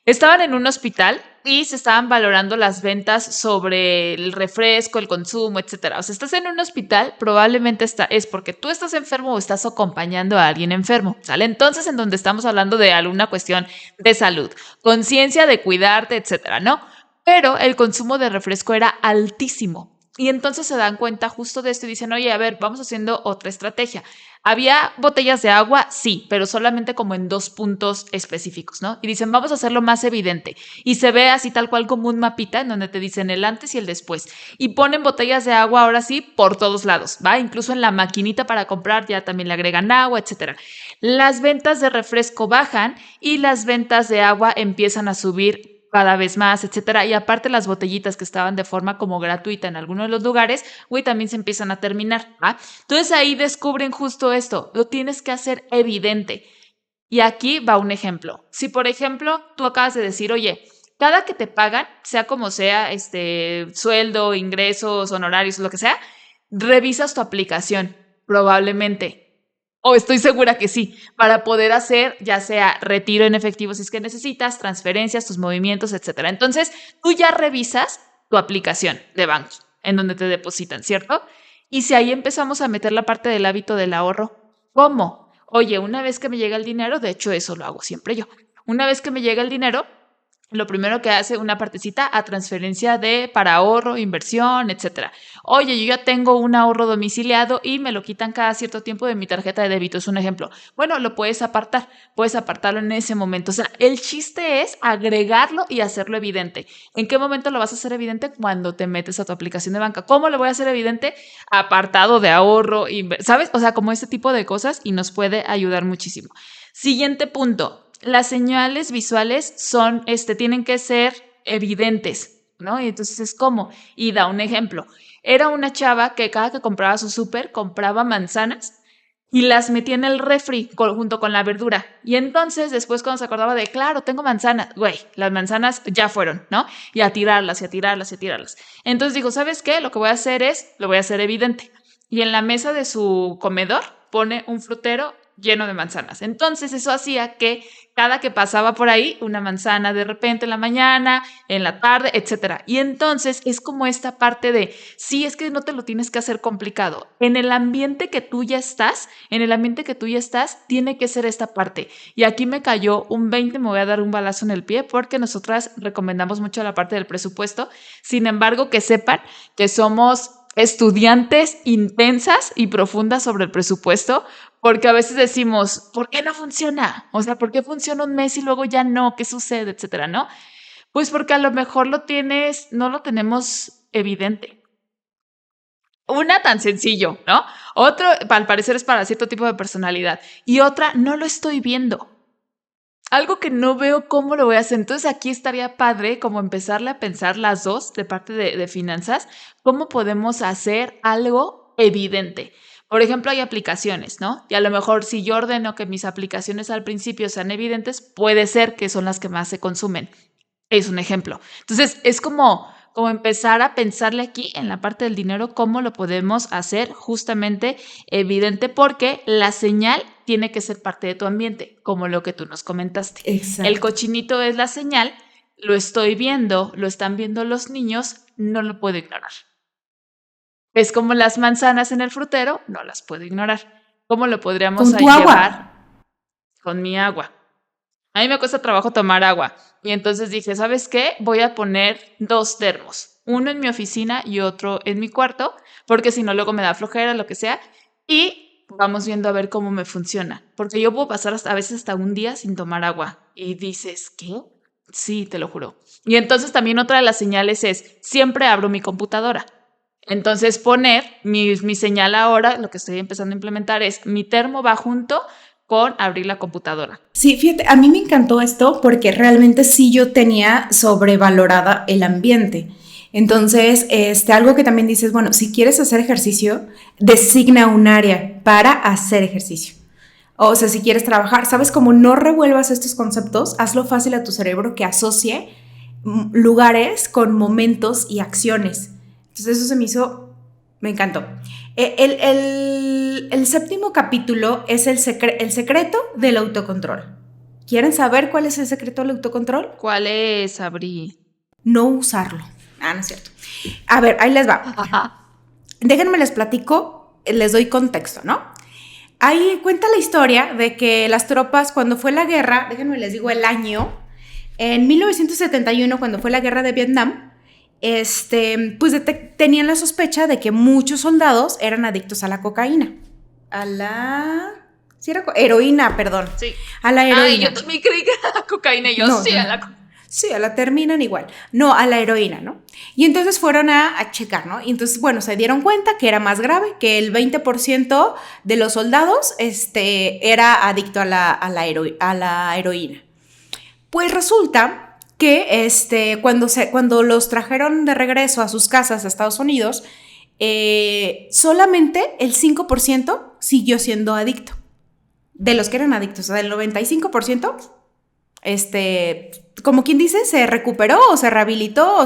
Estaban en un hospital y se estaban valorando las ventas sobre el refresco, el consumo, etcétera. O sea, estás en un hospital, probablemente es porque tú estás enfermo o estás acompañando a alguien enfermo, ¿sale? Entonces, en donde estamos hablando de alguna cuestión de salud, conciencia de cuidarte, etcétera, ¿no? Pero el consumo de refresco era altísimo. Y entonces se dan cuenta justo de esto y dicen, oye, a ver, vamos haciendo otra estrategia. Había botellas de agua, sí, pero solamente como en 2 puntos específicos, ¿no? Y dicen, vamos a hacerlo más evidente. Y se ve así tal cual como un mapita en donde te dicen el antes y el después. Y ponen botellas de agua ahora sí por todos lados, ¿va? Incluso en la maquinita para comprar ya también le agregan agua, etcétera. Las ventas de refresco bajan y las ventas de agua empiezan a subir cada vez más, etcétera. Y aparte las botellitas que estaban de forma como gratuita en algunos de los lugares, güey, también se empiezan a terminar, ¿va? Entonces ahí descubren justo esto, lo tienes que hacer evidente. Y aquí va un ejemplo. Si, por ejemplo, tú acabas de decir, oye, cada que te pagan, sea como sea, sueldo, ingresos, honorarios, lo que sea, revisas tu aplicación, probablemente. O estoy segura que sí, para poder hacer ya sea retiro en efectivo si es que necesitas, transferencias, tus movimientos, etcétera. Entonces, tú ya revisas tu aplicación de banco en donde te depositan, ¿cierto? Y si ahí empezamos a meter la parte del hábito del ahorro, ¿cómo? Oye, una vez que me llega el dinero, de hecho eso lo hago siempre yo, una vez que me llega el dinero, lo primero que hace una partecita a transferencia para ahorro, inversión, etcétera. Oye, yo ya tengo un ahorro domiciliado y me lo quitan cada cierto tiempo de mi tarjeta de débito, es un ejemplo. Bueno, lo puedes apartarlo en ese momento. O sea, el chiste es agregarlo y hacerlo evidente. ¿En qué momento lo vas a hacer evidente? Cuando te metes a tu aplicación de banca. ¿Cómo lo voy a hacer evidente? Apartado de ahorro, ¿sabes? O sea, como este tipo de cosas y nos puede ayudar muchísimo. Siguiente punto. Las señales visuales tienen que ser evidentes, ¿no? Y entonces es como, y da un ejemplo. Era una chava que cada que compraba su súper, compraba manzanas y las metía en el refri junto con la verdura. Y entonces después cuando se acordaba de, claro, tengo manzanas, güey, las manzanas ya fueron, ¿no? Y a tirarlas, y a tirarlas, y a tirarlas. Entonces digo, ¿sabes qué? Lo que voy a hacer lo voy a hacer evidente. Y en la mesa de su comedor pone un frutero lleno de manzanas. Entonces eso hacía que cada que pasaba por ahí, una manzana de repente en la mañana, en la tarde, etcétera. Y entonces es como esta parte de, sí, es que no te lo tienes que hacer complicado. En el ambiente que tú ya estás, tiene que ser esta parte. Y aquí me cayó un 20, me voy a dar un balazo en el pie porque nosotras recomendamos mucho la parte del presupuesto. Sin embargo, que sepan que somos estudiantes intensas y profundas sobre el presupuesto, porque a veces decimos, ¿por qué no funciona? O sea, ¿por qué funciona un mes y luego ya no? ¿Qué sucede? Etcétera, ¿no? Pues porque a lo mejor no lo tenemos evidente. Una tan sencillo, ¿no? Otro, al parecer, es para cierto tipo de personalidad. Y otra, no lo estoy viendo. Algo que no veo cómo lo voy a hacer. Entonces aquí estaría padre como empezarle a pensar las dos de parte de finanzas, cómo podemos hacer algo evidente. Por ejemplo, hay aplicaciones, ¿no? Y a lo mejor si yo ordeno que mis aplicaciones al principio sean evidentes, puede ser que son las que más se consumen. Es un ejemplo. Entonces es como empezar a pensarle aquí en la parte del dinero, cómo lo podemos hacer justamente evidente, porque la señal tiene que ser parte de tu ambiente, como lo que tú nos comentaste. Exacto. El cochinito es la señal, lo estoy viendo, lo están viendo los niños, no lo puedo ignorar. Es como las manzanas en el frutero, no las puedo ignorar. ¿Cómo lo podríamos llevar? Con mi agua. A mí me cuesta trabajo tomar agua. Y entonces dije, ¿sabes qué? Voy a poner 2 termos. Uno en mi oficina y otro en mi cuarto, porque si no luego me da flojera, lo que sea. Y vamos viendo a ver cómo me funciona. Porque yo puedo pasar a veces hasta un día sin tomar agua. Y dices, ¿qué? Sí, te lo juro. Y entonces también otra de las señales es, siempre abro mi computadora. Entonces poner mi señal ahora, lo que estoy empezando a implementar es, mi termo va junto con abrir la computadora. Sí, fíjate, a mí me encantó esto porque realmente sí yo tenía sobrevalorada el ambiente. Entonces, algo que también dices, bueno, si quieres hacer ejercicio, designa un área para hacer ejercicio. O sea, si quieres trabajar, ¿sabes? Como no revuelvas estos conceptos, hazlo fácil a tu cerebro que asocie lugares con momentos y acciones. Entonces eso se me hizo, me encantó. El séptimo capítulo es el secreto del autocontrol. ¿Quieren saber cuál es el secreto del autocontrol? ¿Cuál es, Abri? No usarlo. No es cierto. A ver, ahí les va. Déjenme les platico, les doy contexto, ¿no? Ahí cuenta la historia de que las tropas, cuando fue la guerra, déjenme les digo el año, en 1971, cuando fue la guerra de Vietnam, pues tenían la sospecha de que muchos soldados eran adictos a la cocaína. A la... ¿Sí era heroína, perdón. Sí. A la heroína. Ay, yo también creí que era la cocaína y yo No, sí, no. a la cocaína. Sí, a la terminan igual. No, a la heroína, ¿no? Y entonces fueron a checar, ¿no? Y entonces, bueno, se dieron cuenta que era más grave, que el 20% de los soldados era adicto a la heroína. Pues resulta que cuando los trajeron de regreso a sus casas a Estados Unidos, solamente el 5% siguió siendo adicto. De los que eran adictos, o sea, del 95%, como quien dice, se recuperó o se rehabilitó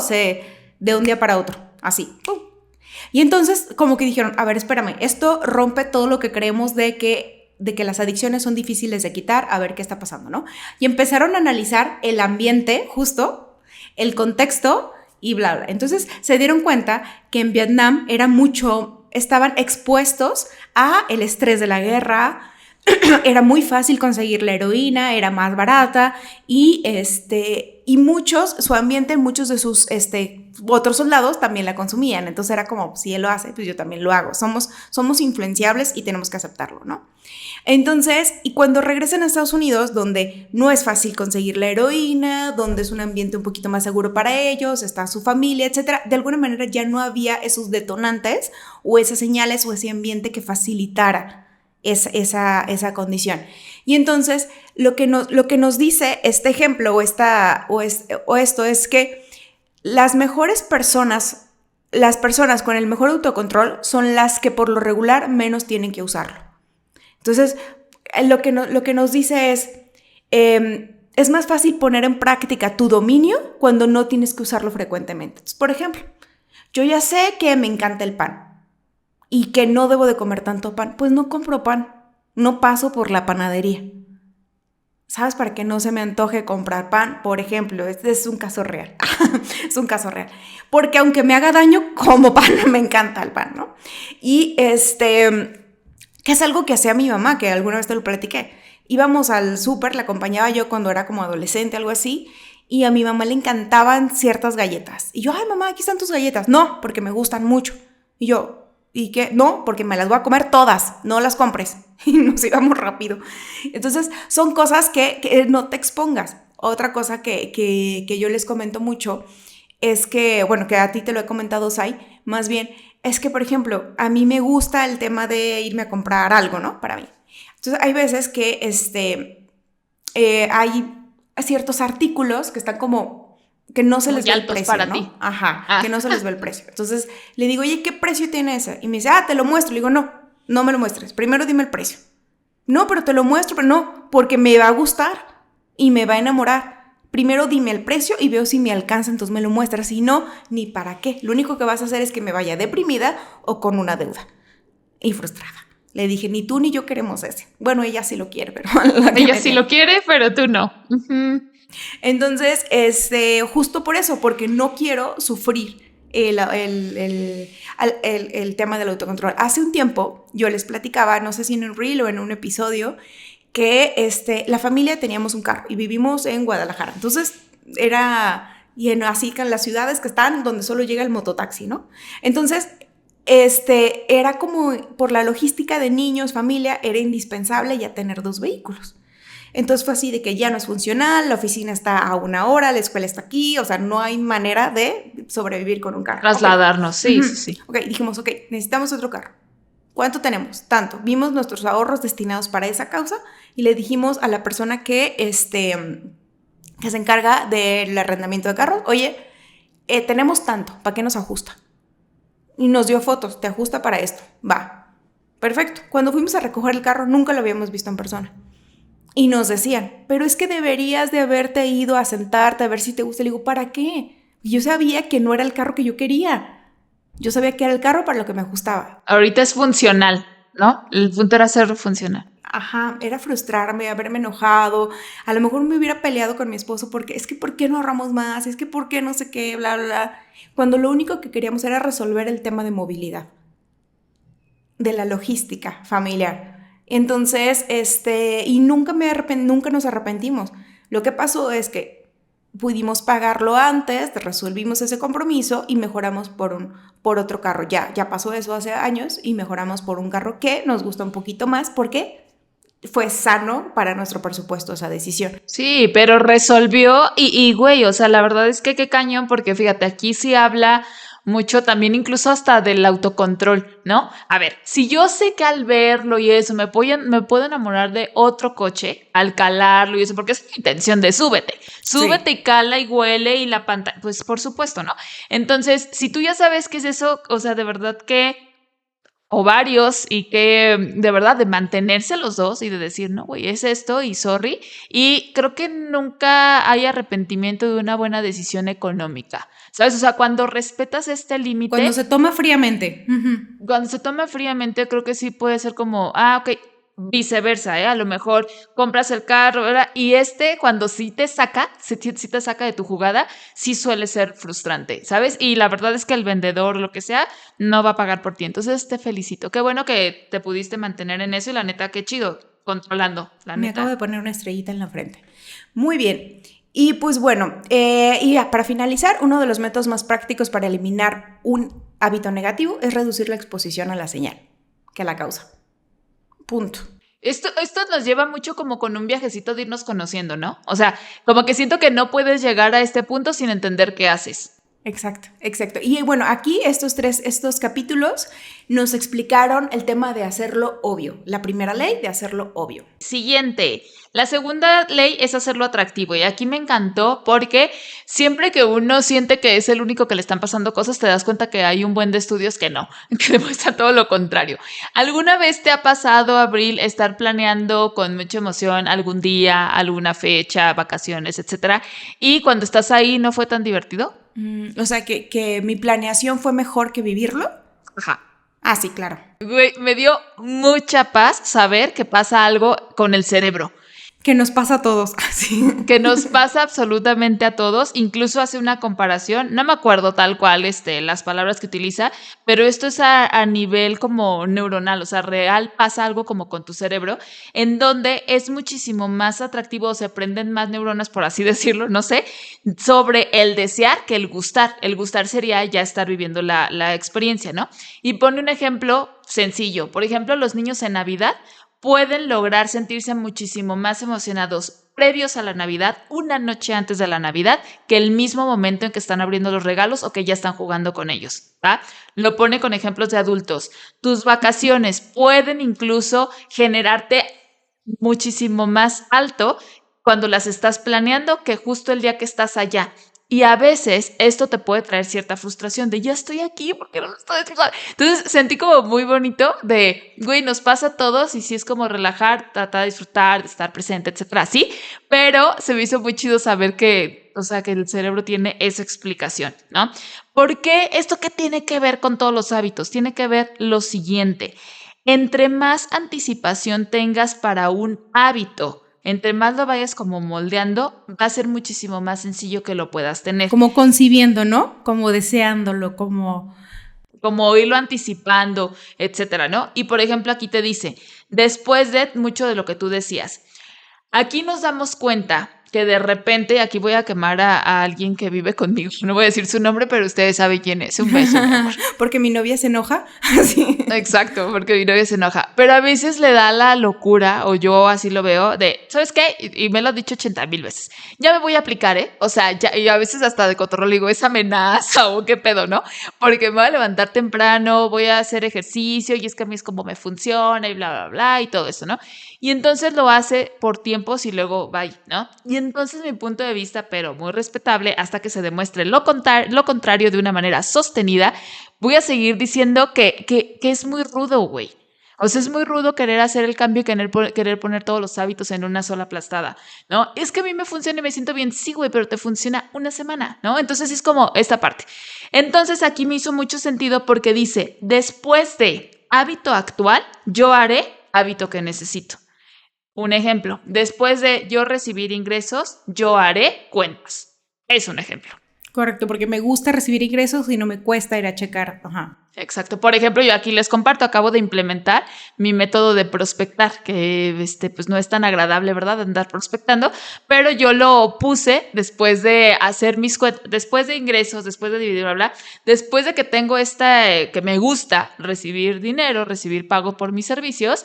de un día para otro, así. ¡Pum! Y entonces como que dijeron, a ver, espérame, esto rompe todo lo que creemos de que las adicciones son difíciles de quitar, a ver qué está pasando, ¿no? Y empezaron a analizar el ambiente, justo, el contexto y bla, bla. Entonces se dieron cuenta que en Vietnam estaban expuestos a el estrés de la guerra. Era muy fácil conseguir la heroína, era más barata y muchos de sus otros soldados también la consumían. Entonces era como, si él lo hace, pues yo también lo hago. Somos influenciables y tenemos que aceptarlo, ¿no? Entonces, y cuando regresan a Estados Unidos, donde no es fácil conseguir la heroína, donde es un ambiente un poquito más seguro para ellos, está su familia, etcétera, de alguna manera ya no había esos detonantes o esas señales o ese ambiente que facilitara esa condición. Y entonces lo que nos dice este ejemplo o esto es que las mejores personas, las personas con el mejor autocontrol son las que por lo regular menos tienen que usarlo. Entonces lo que nos dice es más fácil poner en práctica tu dominio cuando no tienes que usarlo frecuentemente. Entonces, por ejemplo, yo ya sé que me encanta el pan y que no debo de comer tanto pan, pues no compro pan, no paso por la panadería. ¿Sabes? Para que no se me antoje comprar pan, por ejemplo, este es un caso real, es un caso real, porque aunque me haga daño, como pan, me encanta el pan, ¿no? Y que es algo que hacía mi mamá, que alguna vez te lo platiqué. Íbamos al súper, la acompañaba yo cuando era como adolescente, algo así, y a mi mamá le encantaban ciertas galletas. Y yo, ay mamá, aquí están tus galletas. No, porque me gustan mucho. Y yo, ¿y qué? No, porque me las voy a comer todas, no las compres. Y nos íbamos rápido. Entonces, son cosas que no te expongas. Otra cosa que yo les comento mucho es que, bueno, que a ti te lo he comentado, Sai, más bien, es que, por ejemplo, a mí me gusta el tema de irme a comprar algo, ¿no? Para mí. Entonces, hay veces que hay ciertos artículos que están como que no se les ve el precio, para ¿no? ti. Ajá, que no se les ve el precio. Entonces le digo, oye, ¿qué precio tiene ese? Y me dice, te lo muestro. Le digo, no me lo muestres. Primero dime el precio. No, pero te lo muestro, pero no, porque me va a gustar y me va a enamorar. Primero dime el precio y veo si me alcanza, entonces me lo muestras. Si no, ni para qué. Lo único que vas a hacer es que me vaya deprimida o con una deuda y frustrada. Le dije, ni tú ni yo queremos ese. Bueno, ella sí lo quiere, pero... Ella sí lo quiere, pero tú no. Uh-huh. Entonces, justo por eso, porque no quiero sufrir el tema del autocontrol. Hace un tiempo yo les platicaba, no sé si en un reel o en un episodio, que la familia teníamos un carro y vivimos en Guadalajara. Entonces era así que en las ciudades que están donde solo llega el mototaxi, ¿no? Entonces era como por la logística de niños, familia, era indispensable ya tener 2 vehículos. Entonces fue así de que ya no es funcional, la oficina está a 1 hora, la escuela está aquí, o sea, no hay manera de sobrevivir con un carro. Trasladarnos, okay. sí. Ok, dijimos, ok, necesitamos otro carro. ¿Cuánto tenemos? Tanto. Vimos nuestros ahorros destinados para esa causa y le dijimos a la persona que se encarga del arrendamiento de carros, oye, tenemos tanto, ¿para qué nos ajusta? Y nos dio fotos, te ajusta para esto, va, perfecto. Cuando fuimos a recoger el carro nunca lo habíamos visto en persona. Y nos decían, pero es que deberías de haberte ido a sentarte a ver si te gusta. Le digo, ¿para qué? Y yo sabía que no era el carro que yo quería. Yo sabía que era el carro para lo que me ajustaba. Ahorita es funcional, ¿no? El punto era ser funcional. Ajá, era frustrarme, haberme enojado. A lo mejor me hubiera peleado con mi esposo porque es que ¿por qué no ahorramos más? Es que ¿por qué no sé qué? Bla, bla, bla. Cuando lo único que queríamos era resolver el tema de movilidad, de la logística familiar. Entonces, y nunca nos arrepentimos. Lo que pasó es que pudimos pagarlo antes, resolvimos ese compromiso y mejoramos por otro carro. Ya pasó eso hace años y mejoramos por un carro que nos gusta un poquito más porque fue sano para nuestro presupuesto esa decisión. Sí, pero resolvió y güey, o sea, la verdad es que qué cañón, porque fíjate, aquí sí habla mucho también incluso hasta del autocontrol, ¿no? A ver, si yo sé que al verlo y eso me puedo enamorar de otro coche al calarlo y eso, porque es la intención de súbete sí. Y cala y huele y la pantalla, pues por supuesto, ¿no? Entonces, si tú ya sabes qué es eso, o sea, de verdad que o varios y que de verdad de mantenerse los dos y de decir, no, güey, es esto y sorry. Y creo que nunca hay arrepentimiento de una buena decisión económica, ¿sabes? O sea, cuando respetas este límite. Cuando se toma fríamente. Cuando se toma fríamente, creo que sí puede ser como, ok, viceversa, ¿eh? A lo mejor compras el carro, ¿verdad? Y cuando sí te saca de tu jugada, sí suele ser frustrante, ¿sabes? Y la verdad es que el vendedor, lo que sea, no va a pagar por ti. Entonces te felicito. Qué bueno que te pudiste mantener en eso y la neta, qué chido, controlando, la Me neta. acabo de poner una estrellita en la frente. Muy bien. Y pues bueno, y para finalizar, uno de los métodos más prácticos para eliminar un hábito negativo es reducir la exposición a la señal, que a la causa. Punto. Esto nos lleva mucho como con un viajecito de irnos conociendo, ¿no? O sea, como que siento que no puedes llegar a este punto sin entender qué haces. Exacto. Y bueno, aquí estos capítulos nos explicaron el tema de hacerlo obvio. La primera ley de hacerlo obvio. Siguiente. La segunda ley es hacerlo atractivo. Y aquí me encantó porque siempre que uno siente que es el único que le están pasando cosas, te das cuenta que hay un buen de estudios que no, que demuestra todo lo contrario. ¿Alguna vez te ha pasado, Abril, estar planeando con mucha emoción algún día, alguna fecha, vacaciones, etcétera, y cuando estás ahí no fue tan divertido? O sea, que mi planeación fue mejor que vivirlo. Ajá. Ah, sí, claro. Güey, me dio mucha paz saber que pasa algo con el cerebro. Que nos pasa a todos. Sí. Que nos pasa absolutamente a todos. Incluso hace una comparación, no me acuerdo tal cual las palabras que utiliza, pero esto es a nivel como neuronal, o sea, real pasa algo como con tu cerebro, en donde es muchísimo más atractivo, o se prenden más neuronas, por así decirlo, no sé, sobre el desear que el gustar. El gustar sería ya estar viviendo la experiencia, ¿no? Y pone un ejemplo sencillo. Por ejemplo, los niños en Navidad pueden lograr sentirse muchísimo más emocionados previos a la Navidad, una noche antes de la Navidad, que el mismo momento en que están abriendo los regalos o que ya están jugando con ellos, ¿va? Lo pone con ejemplos de adultos. Tus vacaciones pueden incluso generarte muchísimo más alto cuando las estás planeando que justo el día que estás allá. Y a veces esto te puede traer cierta frustración de ya estoy aquí, ¿por qué no lo estoy disfrutando? Entonces sentí como muy bonito de, güey, nos pasa a todos y sí es como relajar, tratar de disfrutar, de estar presente, etcétera, sí, pero se me hizo muy chido saber que, o sea, que el cerebro tiene esa explicación, ¿no? ¿Por qué? ¿Esto qué tiene que ver con todos los hábitos? Tiene que ver lo siguiente, entre más anticipación tengas para un hábito, entre más lo vayas como moldeando, va a ser muchísimo más sencillo que lo puedas tener. Como concibiendo, ¿no? Como deseándolo, como irlo anticipando, etcétera, ¿no? Y por ejemplo, aquí te dice, después de mucho de lo que tú decías, aquí nos damos cuenta que de repente, aquí voy a quemar a alguien que vive conmigo, no voy a decir su nombre, pero ustedes saben quién es, un beso, mi amor. Porque mi novia se enoja. Sí. Exacto, porque mi novia se enoja, pero a veces le da la locura, o yo así lo veo, de, ¿sabes qué? Y me lo han dicho 80,000 veces, ya me voy a aplicar, o sea, ya, y a veces hasta de cotorreo le digo, es amenaza o qué pedo, ¿no? Porque me voy a levantar temprano, voy a hacer ejercicio, y es que a mí es como me funciona, y bla, bla, bla, y todo eso, ¿no? Y entonces lo hace por tiempos y luego bye, ¿no? Y entonces mi punto de vista, pero muy respetable, hasta que se demuestre lo contrario de una manera sostenida, voy a seguir diciendo que es muy rudo, güey. O sea, es muy rudo querer hacer el cambio y querer poner todos los hábitos en una sola aplastada, ¿no? Es que a mí me funciona y me siento bien, sí, güey, pero te funciona una semana, ¿no? Entonces es como esta parte. Entonces aquí me hizo mucho sentido porque dice, después de hábito actual, yo haré hábito que necesito. Un ejemplo, después de yo recibir ingresos, yo haré cuentas. Es un ejemplo. Correcto, porque me gusta recibir ingresos y no me cuesta ir a checar. Ajá. Exacto. Por ejemplo, yo aquí les comparto, acabo de implementar mi método de prospectar, que pues no es tan agradable, ¿verdad? Andar prospectando, pero yo lo puse después de hacer mis cuentas, después de ingresos, después de dividir, bla, bla, después de que tengo que me gusta recibir dinero, recibir pago por mis servicios,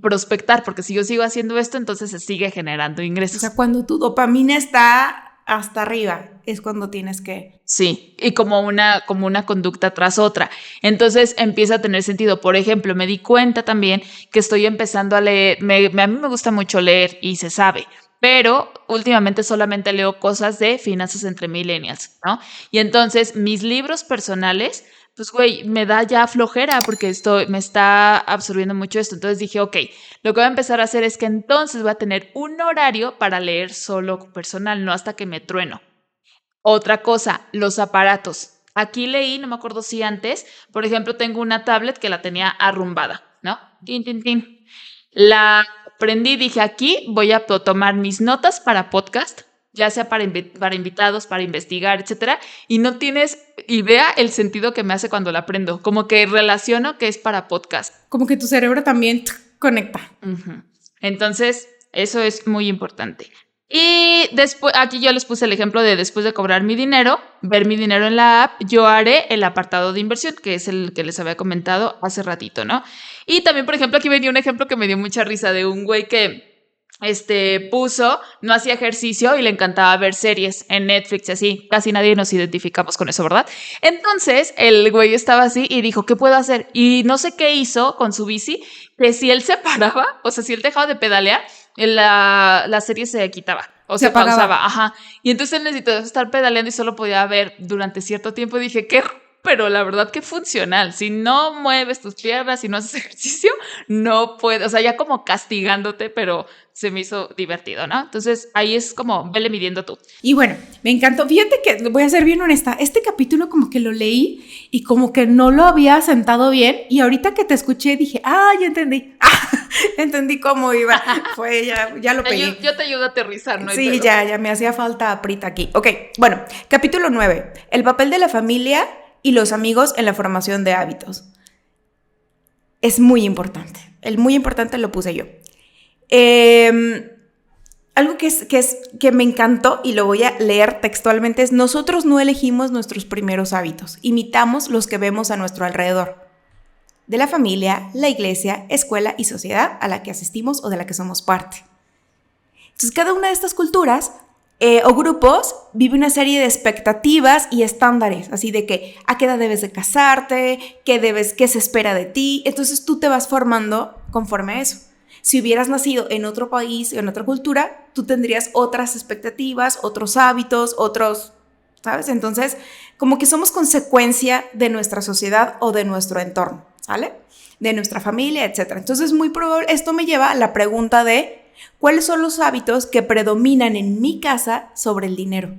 prospectar, porque si yo sigo haciendo esto, entonces se sigue generando ingresos. O sea, cuando tu dopamina está hasta arriba, es cuando tienes que... Sí, y como una conducta tras otra. Entonces empieza a tener sentido. Por ejemplo, me di cuenta también que estoy empezando a leer, a mí me gusta mucho leer y se sabe, pero últimamente solamente leo cosas de finanzas entre millennials, ¿no? Y entonces mis libros personales, pues, güey, me da ya flojera porque me está absorbiendo mucho esto. Entonces dije, ok, lo que voy a empezar a hacer es que entonces voy a tener un horario para leer solo personal, no hasta que me trueno. Otra cosa, los aparatos. Aquí leí, no me acuerdo si antes, por ejemplo, tengo una tablet que la tenía arrumbada, ¿no? Tin, tin, tin. La prendí, dije, aquí voy a tomar mis notas para podcast, ya sea para invitados, para investigar, etcétera, y no tienes idea el sentido que me hace cuando la prendo, como que relaciono que es para podcast. Como que tu cerebro también conecta. Uh-huh. Entonces, eso es muy importante. Y después, aquí yo les puse el ejemplo de después de cobrar mi dinero, ver mi dinero en la app, yo haré el apartado de inversión, que es el que les había comentado hace ratito, ¿no? Y también, por ejemplo, aquí venía un ejemplo que me dio mucha risa de un güey que no hacía ejercicio y le encantaba ver series en Netflix y así, casi nadie nos identificamos con eso, ¿verdad? Entonces el güey estaba así y dijo, ¿qué puedo hacer? Y no sé qué hizo con su bici, que si él se paraba, o sea, si él dejaba de pedalear, la serie se quitaba, o se pausaba, ajá, y entonces él necesitó estar pedaleando y solo podía ver durante cierto tiempo. Y dije, ¿qué? Pero la verdad que funcional. Si no mueves tus piernas, si no haces ejercicio, no puedes, o sea, ya como castigándote, pero se me hizo divertido, ¿no? Entonces ahí es como, vele midiendo tú. Y bueno, me encantó. Fíjate que, voy a ser bien honesta, este capítulo como que lo leí y como que no lo había sentado bien, y ahorita que te escuché dije, ya entendí. Entendí cómo iba. Fue, ya lo pegué. Yo te ayudo a aterrizar, ¿no? Sí, ya me hacía falta aprita aquí. Ok, bueno, capítulo 9. El papel de la familia y los amigos en la formación de hábitos. Es muy importante. El muy importante lo puse yo. Algo que me encantó y lo voy a leer textualmente es: nosotros no elegimos nuestros primeros hábitos, imitamos los que vemos a nuestro alrededor, de la familia, la iglesia, escuela y sociedad a la que asistimos o de la que somos parte. Entonces, cada una de estas culturas o grupos vive una serie de expectativas y estándares, así de que a qué edad debes de casarte, qué se espera de ti. Entonces tú te vas formando conforme a eso. Si hubieras nacido en otro país, en otra cultura, tú tendrías otras expectativas, otros hábitos, ¿sabes? Entonces, como que somos consecuencia de nuestra sociedad o de nuestro entorno, ¿sale? De nuestra familia, etc. Entonces, muy probable, esto me lleva a la pregunta de: ¿cuáles son los hábitos que predominan en mi casa sobre el dinero?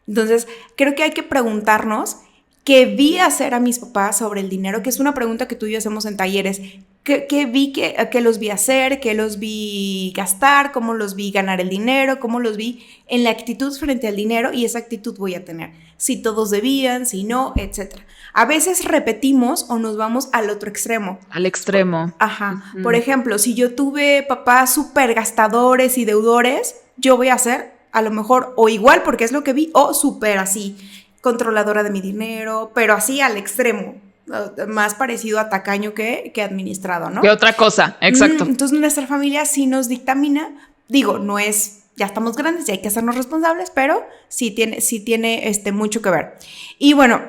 Entonces, creo que hay que preguntarnos qué vi hacer a mis papás sobre el dinero, que es una pregunta que tú y yo hacemos en talleres. ¿Qué vi que los vi hacer, qué los vi gastar, cómo los vi ganar el dinero, cómo los vi en la actitud frente al dinero, y esa actitud voy a tener? Si todos debían, si no, etc. A veces repetimos o nos vamos al otro extremo. Al extremo. Ajá. Por ejemplo, si yo tuve papás súper gastadores y deudores, yo voy a ser a lo mejor o igual porque es lo que vi, o súper así, controladora de mi dinero, pero así al extremo. Más parecido a tacaño que administrado, ¿no? ¿Qué otra cosa? Exacto. Entonces nuestra familia sí nos dictamina, digo, no es, ya estamos grandes y hay que hacernos responsables, pero sí tiene mucho que ver. Y bueno,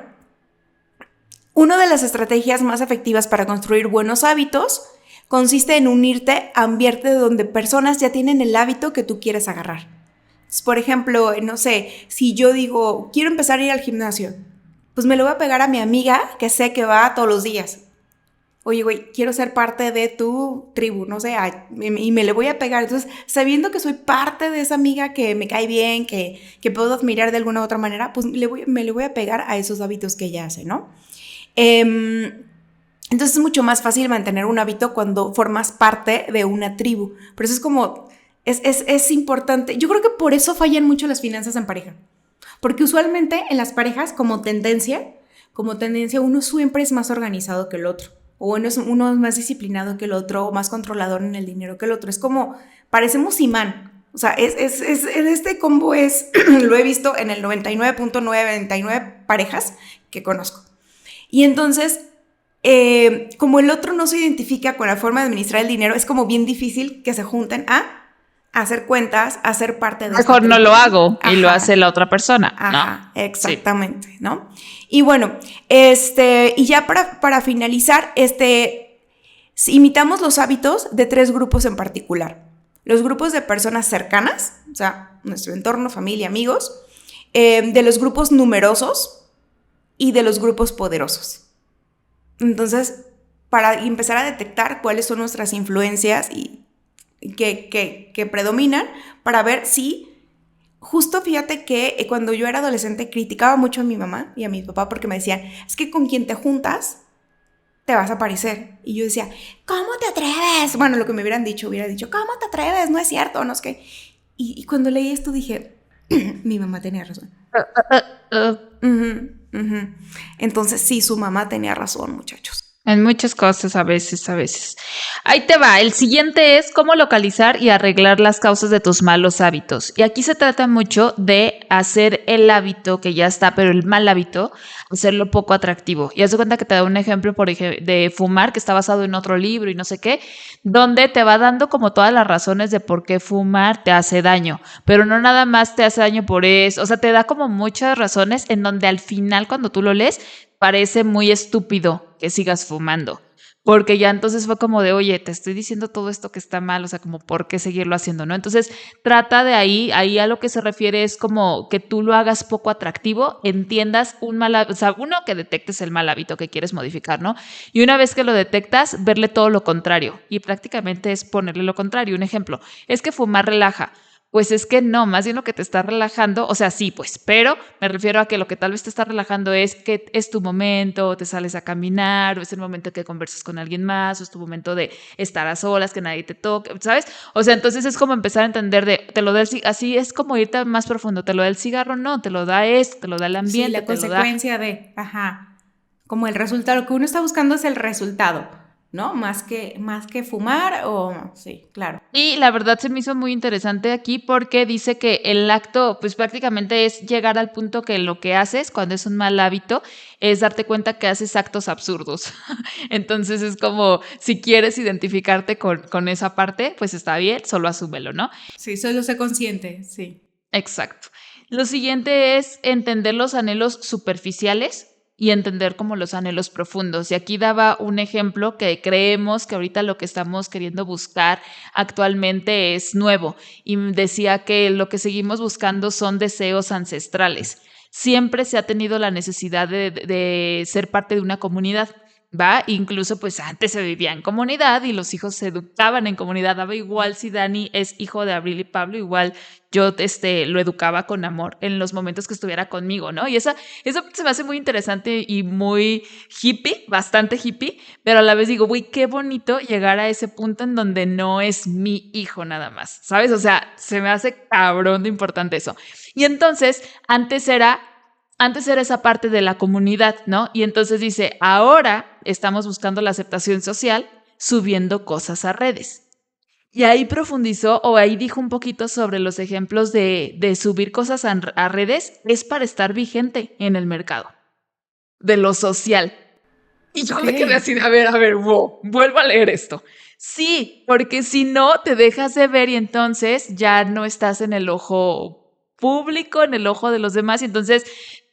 una de las estrategias más efectivas para construir buenos hábitos consiste en unirte a ambiente donde personas ya tienen el hábito que tú quieres agarrar. Por ejemplo, no sé, si yo digo, quiero empezar a ir al gimnasio, pues me lo voy a pegar a mi amiga que sé que va todos los días. Oye, güey, quiero ser parte de tu tribu, no sé, y me le voy a pegar. Entonces, sabiendo que soy parte de esa amiga que me cae bien, que puedo admirar de alguna u otra manera, pues me le voy a pegar a esos hábitos que ella hace, ¿no? Entonces es mucho más fácil mantener un hábito cuando formas parte de una tribu. Pero eso es como, es importante. Yo creo que por eso fallan mucho las finanzas en pareja. Porque usualmente en las parejas, como tendencia, uno siempre es más organizado que el otro. O uno es más disciplinado que el otro, o más controlador en el dinero que el otro. Es como, parecemos imán. O sea, este combo lo he visto en el 99.999 parejas que conozco. Y entonces, como el otro no se identifica con la forma de administrar el dinero, es como bien difícil que se junten a hacer cuentas, a ser parte de... Mejor no lo hago. Ajá. Y lo hace la otra persona, ajá, ¿no? Exactamente, sí. ¿No? Y bueno, y ya para finalizar, imitamos los hábitos de 3 grupos en particular. Los grupos de personas cercanas, o sea, nuestro entorno, familia, amigos, de los grupos numerosos y de los grupos poderosos. Entonces, para empezar a detectar cuáles son nuestras influencias y que predominan, para ver si, justo fíjate que cuando yo era adolescente criticaba mucho a mi mamá y a mi papá porque me decían, es que con quien te juntas te vas a parecer. Y yo decía, ¿cómo te atreves? Bueno, lo que me hubiera dicho, ¿cómo te atreves? No es cierto, no es que... Y cuando leí esto dije, mi mamá tenía razón. Entonces sí, su mamá tenía razón, muchachos. En muchas cosas, a veces. Ahí te va. El siguiente es cómo localizar y arreglar las causas de tus malos hábitos. Y aquí se trata mucho de hacer el hábito que ya está, pero el mal hábito, hacerlo poco atractivo. Y haz de cuenta que te da un ejemplo, por ejemplo, de fumar, que está basado en otro libro y no sé qué, donde te va dando como todas las razones de por qué fumar te hace daño. Pero no nada más te hace daño por eso. O sea, te da como muchas razones en donde al final, cuando tú lo lees, parece muy estúpido que sigas fumando, porque ya entonces fue como de, oye, te estoy diciendo todo esto que está mal, o sea, como por qué seguirlo haciendo, ¿no? Entonces trata de ahí a lo que se refiere es como que tú lo hagas poco atractivo, entiendas un mal hábito, o sea, uno, que detectes el mal hábito que quieres modificar, ¿no? Y una vez que lo detectas, verle todo lo contrario, y prácticamente es ponerle lo contrario. Un ejemplo, es que fumar relaja. Pues es que no, más bien lo que te está relajando, o sea, sí, pues, pero me refiero a que lo que tal vez te está relajando es que es tu momento, te sales a caminar, o es el momento que conversas con alguien más, o es tu momento de estar a solas, que nadie te toque, ¿sabes? O sea, entonces es como empezar a entender te lo da así es como irte más profundo, te lo da el cigarro, no, te lo da esto, te lo da el ambiente. Sí, la consecuencia de, como el resultado, lo que uno está buscando es el resultado, ¿no? Más que fumar o... Sí, claro. Y la verdad se me hizo muy interesante aquí porque dice que el acto, pues prácticamente es llegar al punto que lo que haces cuando es un mal hábito es darte cuenta que haces actos absurdos. Entonces es como, si quieres identificarte con esa parte, pues está bien, solo asúmelo, ¿no? Sí, solo sé consciente, sí. Exacto. Lo siguiente es entender los anhelos superficiales y entender como los anhelos profundos. Y aquí daba un ejemplo que creemos que ahorita lo que estamos queriendo buscar actualmente es nuevo. Y decía que lo que seguimos buscando son deseos ancestrales. Siempre se ha tenido la necesidad de ser parte de una comunidad. ¿va? Incluso pues antes se vivía en comunidad y los hijos se educaban en comunidad. Daba igual si Dani es hijo de Abril y Pablo, igual yo lo educaba con amor en los momentos que estuviera conmigo, ¿no? Y eso se me hace muy interesante y muy hippie, bastante hippie, pero a la vez digo, güey, qué bonito llegar a ese punto en donde no es mi hijo nada más, ¿sabes? O sea, se me hace cabrón de importante eso. Y entonces, antes era esa parte de la comunidad, ¿no? Y entonces dice, ahora estamos buscando la aceptación social subiendo cosas a redes. Y ahí profundizó o ahí dijo un poquito sobre los ejemplos de subir cosas a redes es para estar vigente en el mercado, de lo social. Y yo me quedé así, a ver, wow, vuelvo a leer esto. Sí, porque si no, te dejas de ver y entonces ya no estás en el ojo público, en el ojo de los demás, y entonces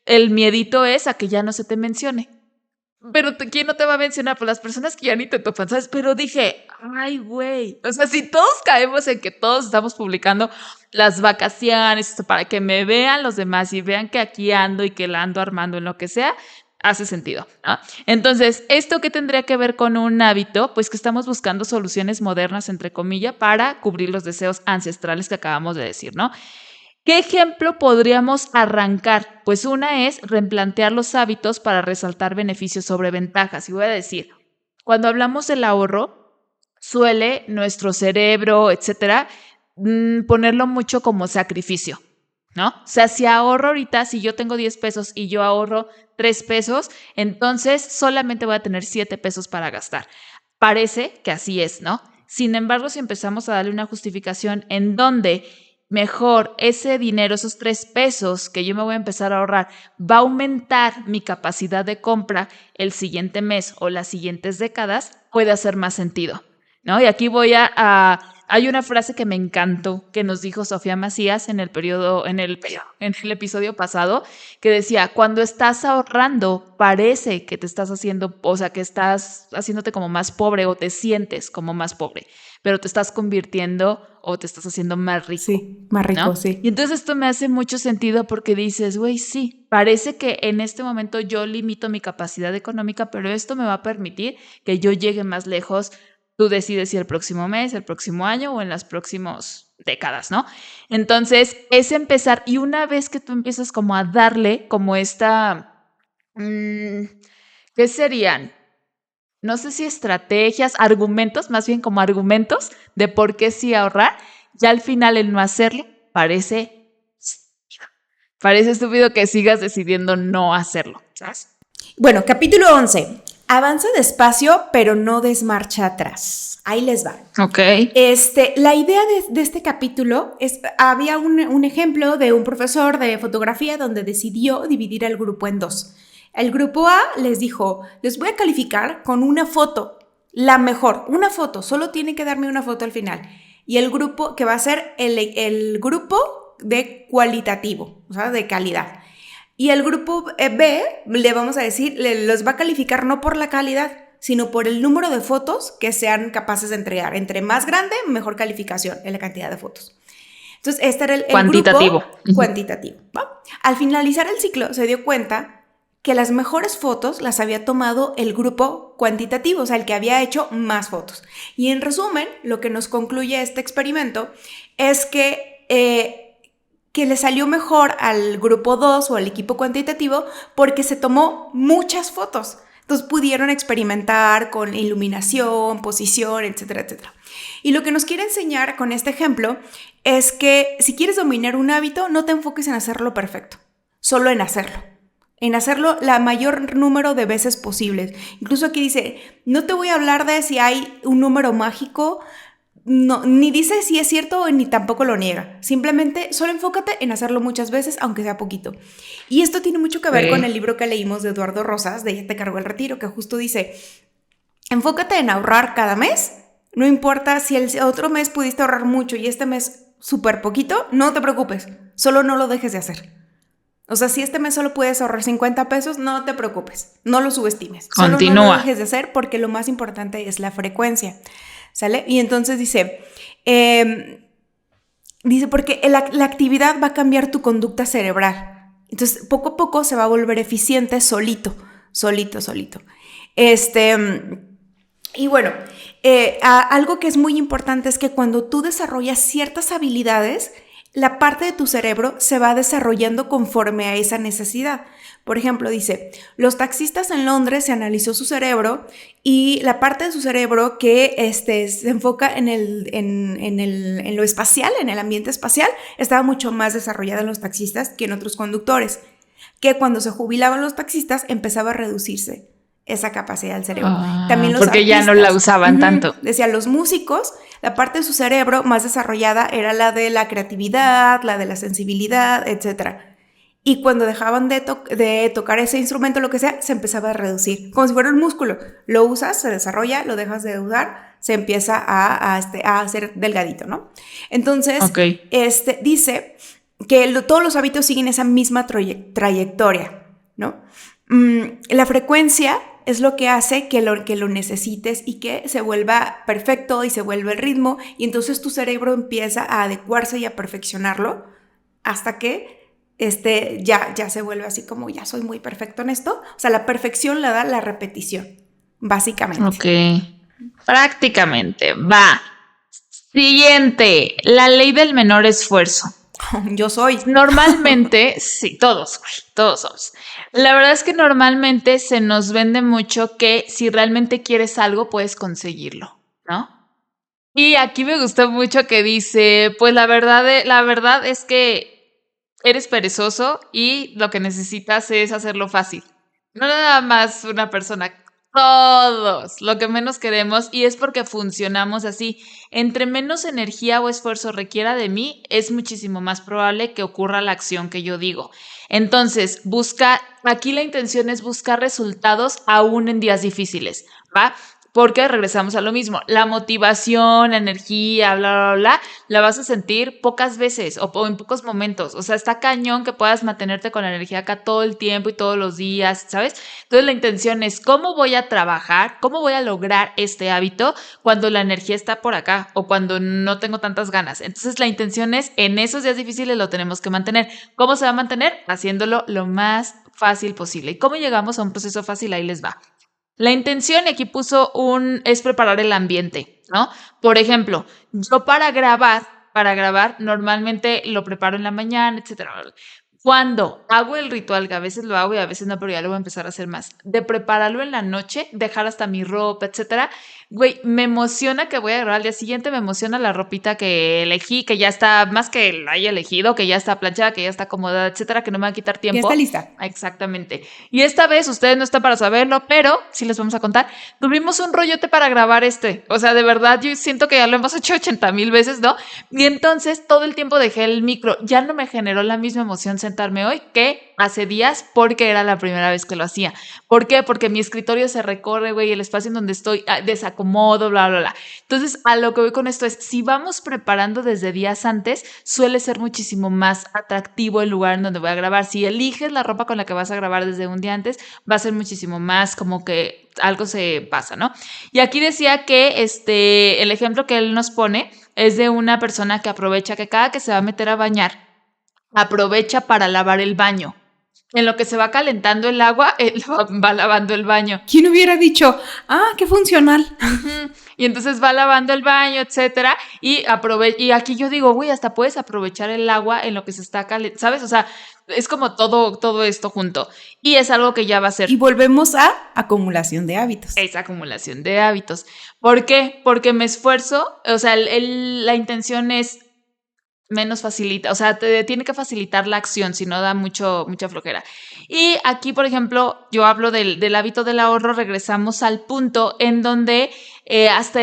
el miedito es a que ya no se te mencione. Pero ¿quién no te va a mencionar? Pues las personas que ya ni te topan, ¿sabes? Pero dije, ay, güey. O sea, si todos caemos en que todos estamos publicando las vacaciones para que me vean los demás y vean que aquí ando y que la ando armando en lo que sea, hace sentido, ¿no? Entonces, ¿esto qué tendría que ver con un hábito? Pues que estamos buscando soluciones modernas, entre comillas, para cubrir los deseos ancestrales que acabamos de decir, ¿no? ¿Qué ejemplo podríamos arrancar? Pues una es replantear los hábitos para resaltar beneficios sobre ventajas. Y voy a decir, cuando hablamos del ahorro, suele nuestro cerebro, etcétera, ponerlo mucho como sacrificio, ¿no? O sea, si ahorro ahorita, si yo tengo 10 pesos y yo ahorro 3 pesos, entonces solamente voy a tener 7 pesos para gastar. Parece que así es, ¿no? Sin embargo, si empezamos a darle una justificación en donde mejor ese dinero, esos 3 pesos que yo me voy a empezar a ahorrar, va a aumentar mi capacidad de compra el siguiente mes o las siguientes décadas, puede hacer más sentido, ¿no? Y aquí hay una frase que me encantó que nos dijo Sofía Macías en el episodio pasado, que decía, cuando estás ahorrando, parece que te estás haciendo, o sea, que estás haciéndote como más pobre o te sientes como más pobre, pero te estás convirtiendo o te estás haciendo más rico. Sí, más rico, ¿no? sí. Y entonces esto me hace mucho sentido porque dices, güey, sí, parece que en este momento yo limito mi capacidad económica, pero esto me va a permitir que yo llegue más lejos. Tú decides si el próximo mes, el próximo año o en las próximas décadas, ¿no? Entonces, es empezar y una vez que tú empiezas como a darle como ¿qué serían? No sé si estrategias, argumentos, más bien como argumentos de por qué sí ahorrar, ya al final el no hacerlo parece estúpido que sigas decidiendo no hacerlo, ¿sabes? Bueno, capítulo 11. Avanza despacio, pero no desmarcha atrás. Ahí les va. Ok. La idea de este capítulo había un ejemplo de un profesor de fotografía donde decidió dividir al grupo en dos. El grupo A les dijo, les voy a calificar con una foto, la mejor, una foto, solo tienen que darme una foto al final. Y el grupo que va a ser el grupo de cualitativo, o sea, de calidad. Y el grupo B, le vamos a decir, los va a calificar no por la calidad, sino por el número de fotos que sean capaces de entregar. Entre más grande, mejor calificación en la cantidad de fotos. Entonces, este era el cuantitativo. Grupo cuantitativo, ¿no? Al finalizar el ciclo, se dio cuenta que las mejores fotos las había tomado el grupo cuantitativo, o sea, el que había hecho más fotos. Y en resumen, lo que nos concluye este experimento es que le salió mejor al grupo 2 o al equipo cuantitativo porque se tomó muchas fotos. Entonces pudieron experimentar con iluminación, posición, etcétera, etcétera. Y lo que nos quiere enseñar con este ejemplo es que si quieres dominar un hábito, no te enfoques en hacerlo perfecto, solo en hacerlo la mayor número de veces posibles. Incluso aquí dice, no te voy a hablar de si hay un número mágico, no, ni dice si es cierto ni tampoco lo niega. Simplemente solo enfócate en hacerlo muchas veces, aunque sea poquito. Y esto tiene mucho que ver con el libro que leímos de Eduardo Rosas, de Ya te cargó el retiro, que justo dice, enfócate en ahorrar cada mes. No importa si el otro mes pudiste ahorrar mucho y este mes súper poquito, no te preocupes, solo no lo dejes de hacer. O sea, si este mes solo puedes ahorrar 50 pesos, no te preocupes, no lo subestimes. Continúa. Solo no lo dejes de hacer porque lo más importante es la frecuencia. ¿Sale? Y entonces dice, porque la actividad va a cambiar tu conducta cerebral. Entonces, poco a poco se va a volver eficiente solito. solito. Y bueno, algo que es muy importante es que cuando tú desarrollas ciertas habilidades, la parte de tu cerebro se va desarrollando conforme a esa necesidad. Por ejemplo, dice, los taxistas en Londres se analizó su cerebro y la parte de su cerebro que se enfoca en lo espacial, en el ambiente espacial, estaba mucho más desarrollada en los taxistas que en otros conductores, que cuando se jubilaban los taxistas empezaba a reducirse esa capacidad del cerebro. También los porque artistas, ya no la usaban tanto. Decía, los músicos, la parte de su cerebro más desarrollada era la de la creatividad, la de la sensibilidad, etc. Y cuando dejaban de tocar ese instrumento, lo que sea, se empezaba a reducir, como si fuera un músculo. Lo usas, se desarrolla, lo dejas de usar, se empieza a hacer delgadito, ¿no? Entonces, dice que todos los hábitos siguen esa misma trayectoria, ¿no? La frecuencia es lo que hace que lo necesites y que se vuelva perfecto y se vuelva el ritmo, y entonces tu cerebro empieza a adecuarse y a perfeccionarlo hasta que ya se vuelve así como ya soy muy perfecto en esto. O sea, la perfección la da la repetición, básicamente. Ok, prácticamente, va. Siguiente, la ley del menor esfuerzo. Yo soy. Normalmente, sí, todos somos. La verdad es que normalmente se nos vende mucho que si realmente quieres algo, puedes conseguirlo, ¿no? Y aquí me gustó mucho que dice, pues la verdad es que eres perezoso y lo que necesitas es hacerlo fácil. No nada más una persona, todos, lo que menos queremos, y es porque funcionamos así. Entre menos energía o esfuerzo requiera de mí, es muchísimo más probable que ocurra la acción que yo digo. Entonces, aquí la intención es buscar resultados aún en días difíciles, ¿va? Porque regresamos a lo mismo, la motivación, la energía, bla, bla, bla, la vas a sentir pocas veces o en pocos momentos. O sea, está cañón que puedas mantenerte con la energía acá todo el tiempo y todos los días, ¿sabes? Entonces la intención es cómo voy a trabajar, cómo voy a lograr este hábito cuando la energía está por acá o cuando no tengo tantas ganas. Entonces la intención es en esos días difíciles lo tenemos que mantener. ¿Cómo se va a mantener? Haciéndolo lo más fácil posible. ¿Y cómo llegamos a un proceso fácil? Ahí les va. La intención aquí es preparar el ambiente, ¿no? Por ejemplo, yo para grabar, normalmente lo preparo en la mañana, etcétera. Cuando hago el ritual, que a veces lo hago y a veces no, pero ya lo voy a empezar a hacer más, de prepararlo en la noche, dejar hasta mi ropa, etcétera, güey, me emociona que voy a grabar al día siguiente, me emociona la ropita que elegí, que ya está, más que la haya elegido, que ya está planchada, que ya está acomodada, etcétera, que no me va a quitar tiempo. Ya está lista. Exactamente. Y esta vez, ustedes no están para saberlo, pero sí les vamos a contar, tuvimos un rollote para grabar o sea, de verdad, yo siento que ya lo hemos hecho 80,000 veces, ¿no? Y entonces todo el tiempo dejé el micro, ya no me generó la misma emoción sentarme hoy que hace días porque era la primera vez que lo hacía. ¿Por qué? Porque mi escritorio se recorre, güey, el espacio en donde estoy desacomodo, bla, bla, bla. Entonces, a lo que voy con esto es, si vamos preparando desde días antes, suele ser muchísimo más atractivo el lugar en donde voy a grabar. Si eliges la ropa con la que vas a grabar desde un día antes, va a ser muchísimo más como que algo se pasa, ¿no? Y aquí decía que el ejemplo que él nos pone es de una persona que aprovecha que cada que se va a meter a bañar, aprovecha para lavar el baño. En lo que se va calentando el agua, él va lavando el baño. ¿Quién hubiera dicho, qué funcional? Y entonces va lavando el baño, etcétera, y aquí yo digo, güey, hasta puedes aprovechar el agua en lo que se está calentando, ¿sabes? O sea, es como todo esto junto. Y es algo que ya va a ser. Y volvemos a acumulación de hábitos. Esa acumulación de hábitos. ¿Por qué? Porque me esfuerzo, o sea, la intención es menos facilita, o sea, te tiene que facilitar la acción, si no da mucha flojera. Y aquí, por ejemplo, yo hablo del hábito del ahorro, regresamos al punto en donde hasta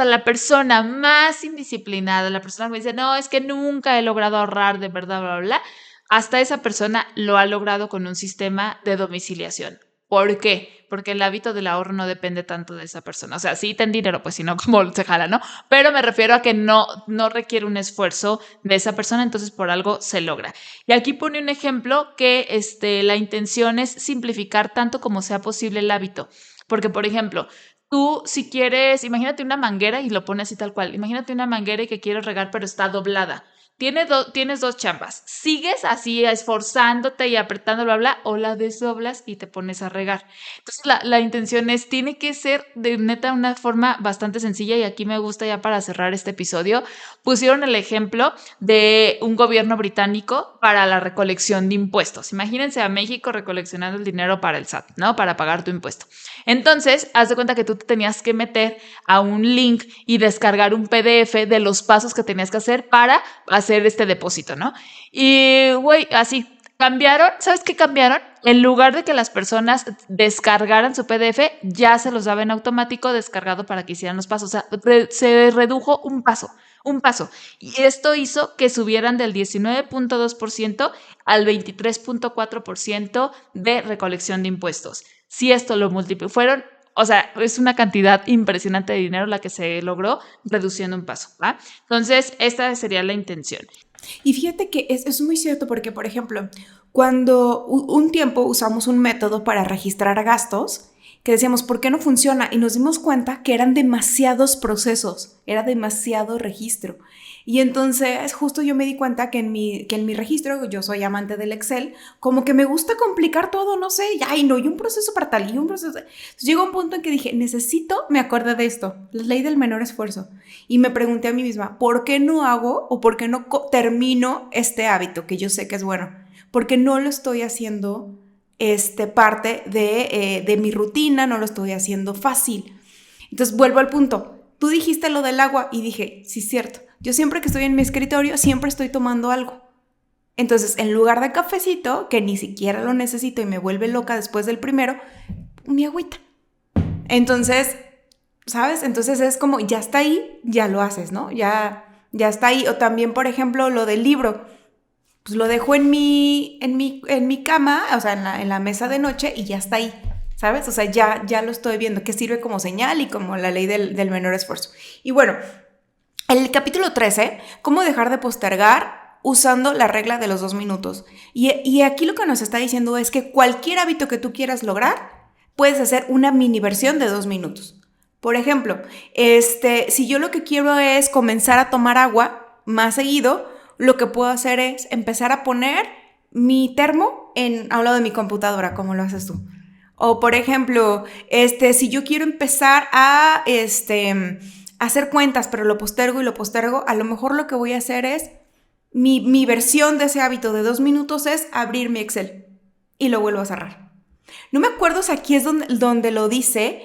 la persona más indisciplinada, la persona que me dice, no, es que nunca he logrado ahorrar de verdad, bla, bla, bla, hasta esa persona lo ha logrado con un sistema de domiciliación. ¿Por qué? Porque el hábito del ahorro no depende tanto de esa persona. O sea, sí ten dinero, pues si no, como se jala, ¿no? Pero me refiero a que no requiere un esfuerzo de esa persona, entonces por algo se logra. Y aquí pone un ejemplo que la intención es simplificar tanto como sea posible el hábito. Porque, por ejemplo, tú si quieres, imagínate una manguera y lo pones así tal cual. Imagínate una manguera y que quieres regar, pero está doblada. tienes dos chambas. Sigues así esforzándote y apretando, bla, bla, o la desdoblas y te pones a regar. Entonces, la intención tiene que ser de neta una forma bastante sencilla, y aquí me gusta ya para cerrar este episodio, pusieron el ejemplo de un gobierno británico para la recolección de impuestos. Imagínense a México recoleccionando el dinero para el SAT, ¿no? Para pagar tu impuesto. Entonces, haz de cuenta que tú te tenías que meter a un link y descargar un PDF de los pasos que tenías que hacer para hacer este depósito, ¿no? Y, güey, así, cambiaron, ¿sabes qué cambiaron? En lugar de que las personas descargaran su PDF, ya se los daba en automático descargado para que hicieran los pasos. O sea, se redujo un paso. Y esto hizo que subieran del 19.2% al 23.4% de recolección de impuestos. Si esto lo multiplicaron, o sea, es una cantidad impresionante de dinero la que se logró reduciendo un paso, ¿va? Entonces, esta sería la intención. Y fíjate que es muy cierto porque, por ejemplo, cuando un tiempo usamos un método para registrar gastos, que decíamos, ¿por qué no funciona? Y nos dimos cuenta que eran demasiados procesos, era demasiado registro. Y entonces justo yo me di cuenta que en mi registro, yo soy amante del Excel, como que me gusta complicar todo, no sé, y un proceso para tal y un proceso. Entonces llegó un punto en que dije, me acordé de esto, la ley del menor esfuerzo. Y me pregunté a mí misma, ¿por qué no hago o por qué no termino este hábito que yo sé que es bueno? Porque no lo estoy haciendo parte de mi rutina, no lo estoy haciendo fácil. Entonces vuelvo al punto. Tú dijiste lo del agua y dije, sí, es cierto. Yo siempre que estoy en mi escritorio, siempre estoy tomando algo. Entonces, en lugar de cafecito, que ni siquiera lo necesito y me vuelve loca después del primero, mi agüita. Entonces, ¿sabes? Entonces es como, ya está ahí, ya lo haces, ¿no? Ya está ahí. O también, por ejemplo, lo del libro. Pues lo dejo en mi cama, o sea, en la mesa de noche y ya está ahí, ¿sabes? O sea, ya lo estoy viendo, que sirve como señal y como la ley del menor esfuerzo. Y bueno, el capítulo 13, ¿cómo dejar de postergar usando la regla de los 2 minutos? Y aquí lo que nos está diciendo es que cualquier hábito que tú quieras lograr, puedes hacer una mini versión de 2 minutos. Por ejemplo, si yo lo que quiero es comenzar a tomar agua más seguido, lo que puedo hacer es empezar a poner mi termo a un lado de mi computadora, como lo haces tú. O, por ejemplo, si yo quiero empezar a hacer cuentas, pero lo postergo, a lo mejor lo que voy a hacer es, mi versión de ese hábito de 2 minutos es abrir mi Excel y lo vuelvo a cerrar. No me acuerdo si aquí es donde lo dice,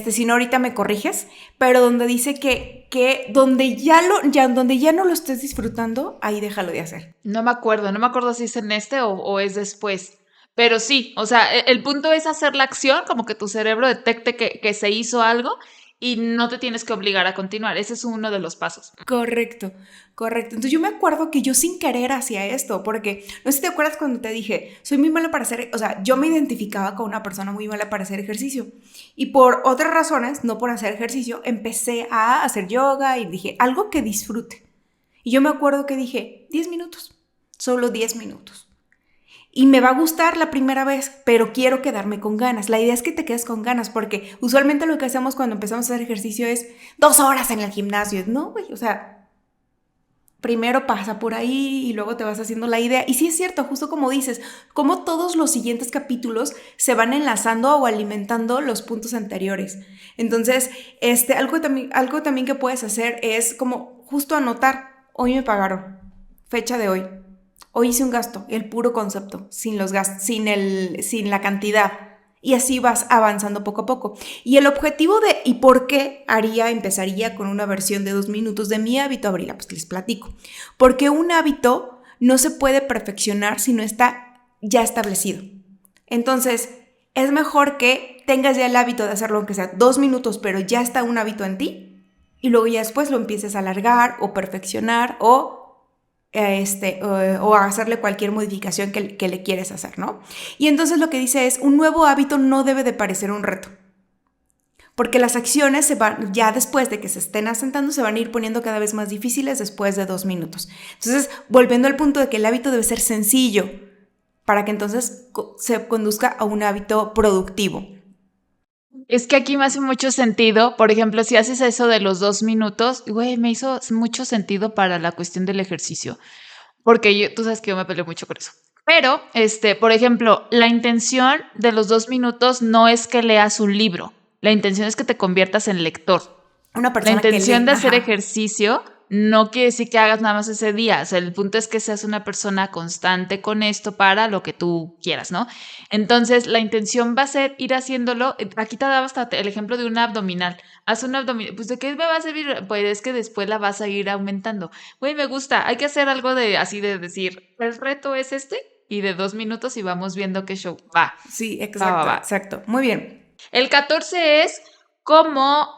si no ahorita me corriges, pero donde dice que donde ya no lo estés disfrutando, ahí déjalo de hacer. No me acuerdo si es en o es después. Pero sí, o sea, el punto es hacer la acción, como que tu cerebro detecte que se hizo algo y no te tienes que obligar a continuar. Ese es uno de los pasos. Correcto. Entonces yo me acuerdo que yo sin querer hacía esto, porque no sé si te acuerdas cuando te dije, soy muy mala para hacer, o sea, yo me identificaba con una persona muy mala para hacer ejercicio. Y por otras razones, no por hacer ejercicio, empecé a hacer yoga y dije, algo que disfrute. Y yo me acuerdo que dije, 10 minutos, solo 10 minutos. Y me va a gustar la primera vez, pero quiero quedarme con ganas. La idea es que te quedes con ganas, porque usualmente lo que hacemos cuando empezamos a hacer ejercicio es 2 horas en el gimnasio. No, güey, o sea, primero pasa por ahí y luego te vas haciendo la idea. Y sí es cierto, justo como dices, como todos los siguientes capítulos se van enlazando o alimentando los puntos anteriores. Entonces, algo también que puedes hacer es como justo anotar, hoy me pagaron, fecha de hoy. Hoy hice un gasto, el puro concepto, sin los gastos, sin la cantidad. Y así vas avanzando poco a poco. Y el objetivo ¿y por qué empezaría con una versión de 2 minutos de mi hábito, Abrila? Pues les platico. Porque un hábito no se puede perfeccionar si no está ya establecido. Entonces, es mejor que tengas ya el hábito de hacerlo, aunque sea 2 minutos, pero ya está un hábito en ti. Y luego ya después lo empieces a alargar o perfeccionar o hacerle cualquier modificación que le quieres hacer, ¿no? Y entonces lo que dice es, un nuevo hábito no debe de parecer un reto, porque las acciones ya después de que se estén asentando, se van a ir poniendo cada vez más difíciles después de 2 minutos. Entonces, volviendo al punto de que el hábito debe ser sencillo, para que entonces se conduzca a un hábito productivo. Es que aquí me hace mucho sentido, por ejemplo, si haces eso de los 2 minutos, güey, me hizo mucho sentido para la cuestión del ejercicio, porque tú sabes que yo me peleo mucho con eso. Pero, por ejemplo, la intención de los 2 minutos no es que leas un libro, la intención es que te conviertas en lector. Una La persona que intención lee, de hacer ajá. ejercicio no quiere decir que hagas nada más ese día. O sea, el punto es que seas una persona constante con esto para lo que tú quieras, ¿no? Entonces, la intención va a ser ir haciéndolo. Aquí te daba hasta el ejemplo de una abdominal. Haz una abdominal. Pues, ¿de qué me va a servir? Pues es que después la vas a ir aumentando. Güey, me gusta. Hay que hacer algo de así de decir, el reto es este y de 2 minutos y vamos viendo qué show va. Sí, Va, va, exacto, va. exacto. Muy bien. El 14 es cómo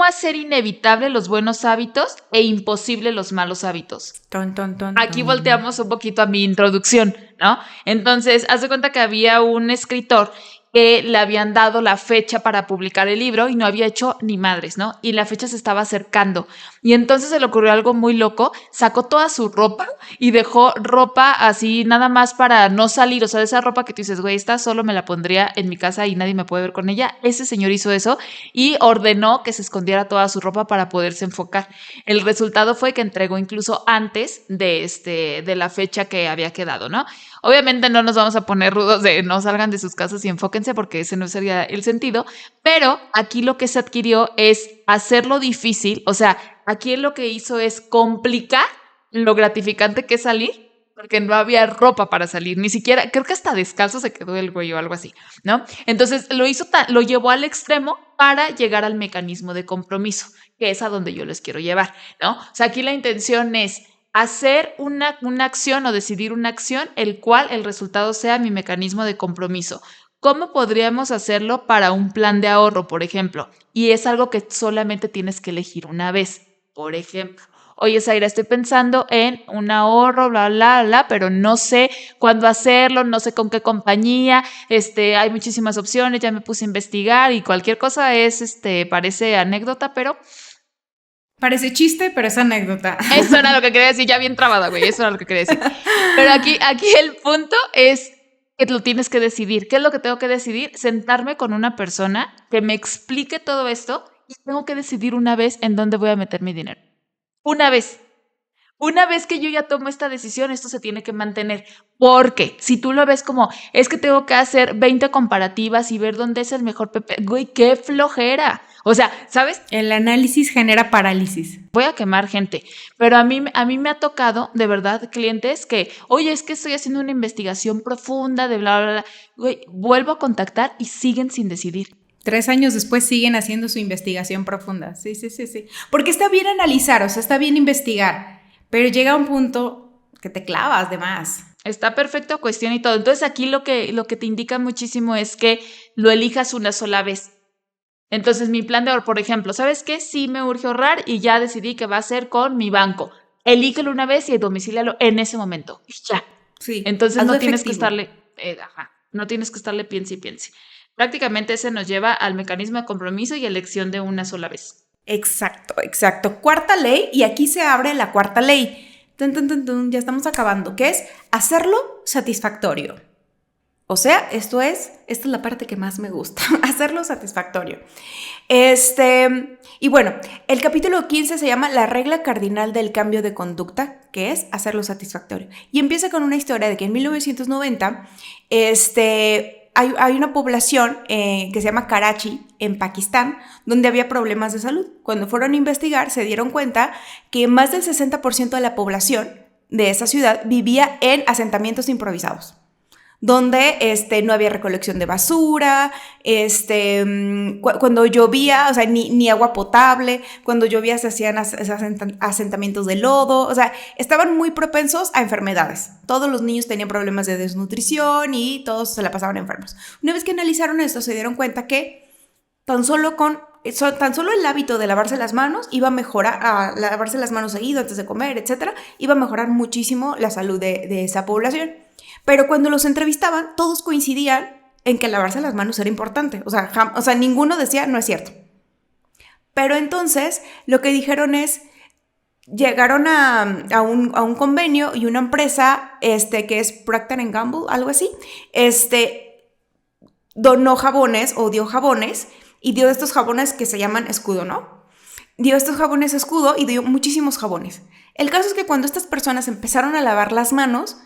hacer inevitable los buenos hábitos e imposible los malos hábitos. Ton, ton, ton, Aquí ton. volteamos un poquito a mi introducción, ¿no? Entonces, haz de cuenta que había un escritor que le habían dado la fecha para publicar el libro y no había hecho ni madres, ¿no? Y la fecha se estaba acercando. Y entonces se le ocurrió algo muy loco, sacó toda su ropa y dejó ropa así nada más para no salir. O sea, de esa ropa que tú dices, güey, esta solo me la pondría en mi casa y nadie me puede ver con ella. Ese señor hizo eso y ordenó que se escondiera toda su ropa para poderse enfocar. El resultado fue que entregó incluso antes de la fecha que había quedado, ¿no? Obviamente no nos vamos a poner rudos de no salgan de sus casas y enfóquense porque ese no sería el sentido, pero aquí lo que se adquirió es hacerlo difícil, o sea, aquí lo que hizo es complicar lo gratificante que es salir, porque no había ropa para salir, ni siquiera, creo que hasta descalzo se quedó el güey o algo así, ¿no? Entonces lo llevó al extremo para llegar al mecanismo de compromiso, que es a donde yo les quiero llevar, ¿no? O sea, aquí la intención es hacer una acción o decidir una acción, el cual el resultado sea mi mecanismo de compromiso. ¿Cómo podríamos hacerlo para un plan de ahorro, por ejemplo? Y es algo que solamente tienes que elegir una vez, por ejemplo. Oye, Zaira, estoy pensando en un ahorro, bla, bla, bla, pero no sé cuándo hacerlo, no sé con qué compañía, hay muchísimas opciones, ya me puse a investigar y cualquier cosa parece anécdota, pero Parece chiste, pero es anécdota. eso era lo que quería decir, ya bien trabada, güey, eso era lo que quería decir. Pero aquí el punto es que lo tienes que decidir. ¿Qué es lo que tengo que decidir? Sentarme con una persona que me explique todo esto y tengo que decidir una vez en dónde voy a meter mi dinero. Una vez. Una vez que yo ya tomo esta decisión, esto se tiene que mantener. Porque si tú lo ves como, es que tengo que hacer 20 comparativas y ver dónde es el mejor pepe, güey, qué flojera. O sea, ¿sabes? El análisis genera parálisis. Voy a quemar gente, pero a mí me ha tocado, de verdad, clientes que, oye, es que estoy haciendo una investigación profunda de bla, bla, bla. Güey, vuelvo a contactar y siguen sin decidir. 3 años después siguen haciendo su investigación profunda. Sí. Porque está bien analizar, o sea, está bien investigar, pero llega un punto que te clavas de más. Está perfecto, cuestión y todo. Entonces aquí lo que te indica muchísimo es que lo elijas una sola vez. Entonces mi plan de ahorro, por ejemplo, ¿sabes qué? Sí me urge ahorrar y ya decidí que va a ser con mi banco. Elígelo una vez y domicílialo en ese momento. Y ya. Sí. Entonces no tienes efectivo. que estarle, no tienes que estarle piense y piense. Prácticamente ese nos lleva al mecanismo de compromiso y elección de una sola vez. Exacto. Cuarta ley, y aquí se abre la cuarta ley. Ya estamos acabando, que es hacerlo satisfactorio. O sea, esta es la parte que más me gusta, hacerlo satisfactorio. Y bueno, el capítulo 15 se llama La regla cardinal del cambio de conducta, que es hacerlo satisfactorio. Y empieza con una historia de que en 1990, hay una población que se llama Karachi, en Pakistán, donde había problemas de salud. Cuando fueron a investigar, se dieron cuenta que más del 60% de la población de esa ciudad vivía en asentamientos improvisados, donde no había recolección de basura, cuando llovía, o sea, ni agua potable, cuando llovía se hacían asentamientos de lodo, o sea, estaban muy propensos a enfermedades. Todos los niños tenían problemas de desnutrición y todos se la pasaban enfermos. Una vez que analizaron esto, se dieron cuenta que tan solo el hábito de lavarse las manos iba a mejorar, lavarse las manos seguido antes de comer, etcétera, iba a mejorar muchísimo la salud de esa población. Pero cuando los entrevistaban, todos coincidían en que lavarse las manos era importante. O sea, ninguno decía, no es cierto. Pero entonces, lo que dijeron es, llegaron a un convenio y una empresa, que es Procter & Gamble, algo así, donó jabones o dio jabones y dio estos jabones que se llaman escudo, ¿no? Dio estos jabones escudo y dio muchísimos jabones. El caso es que cuando estas personas empezaron a lavar las manos,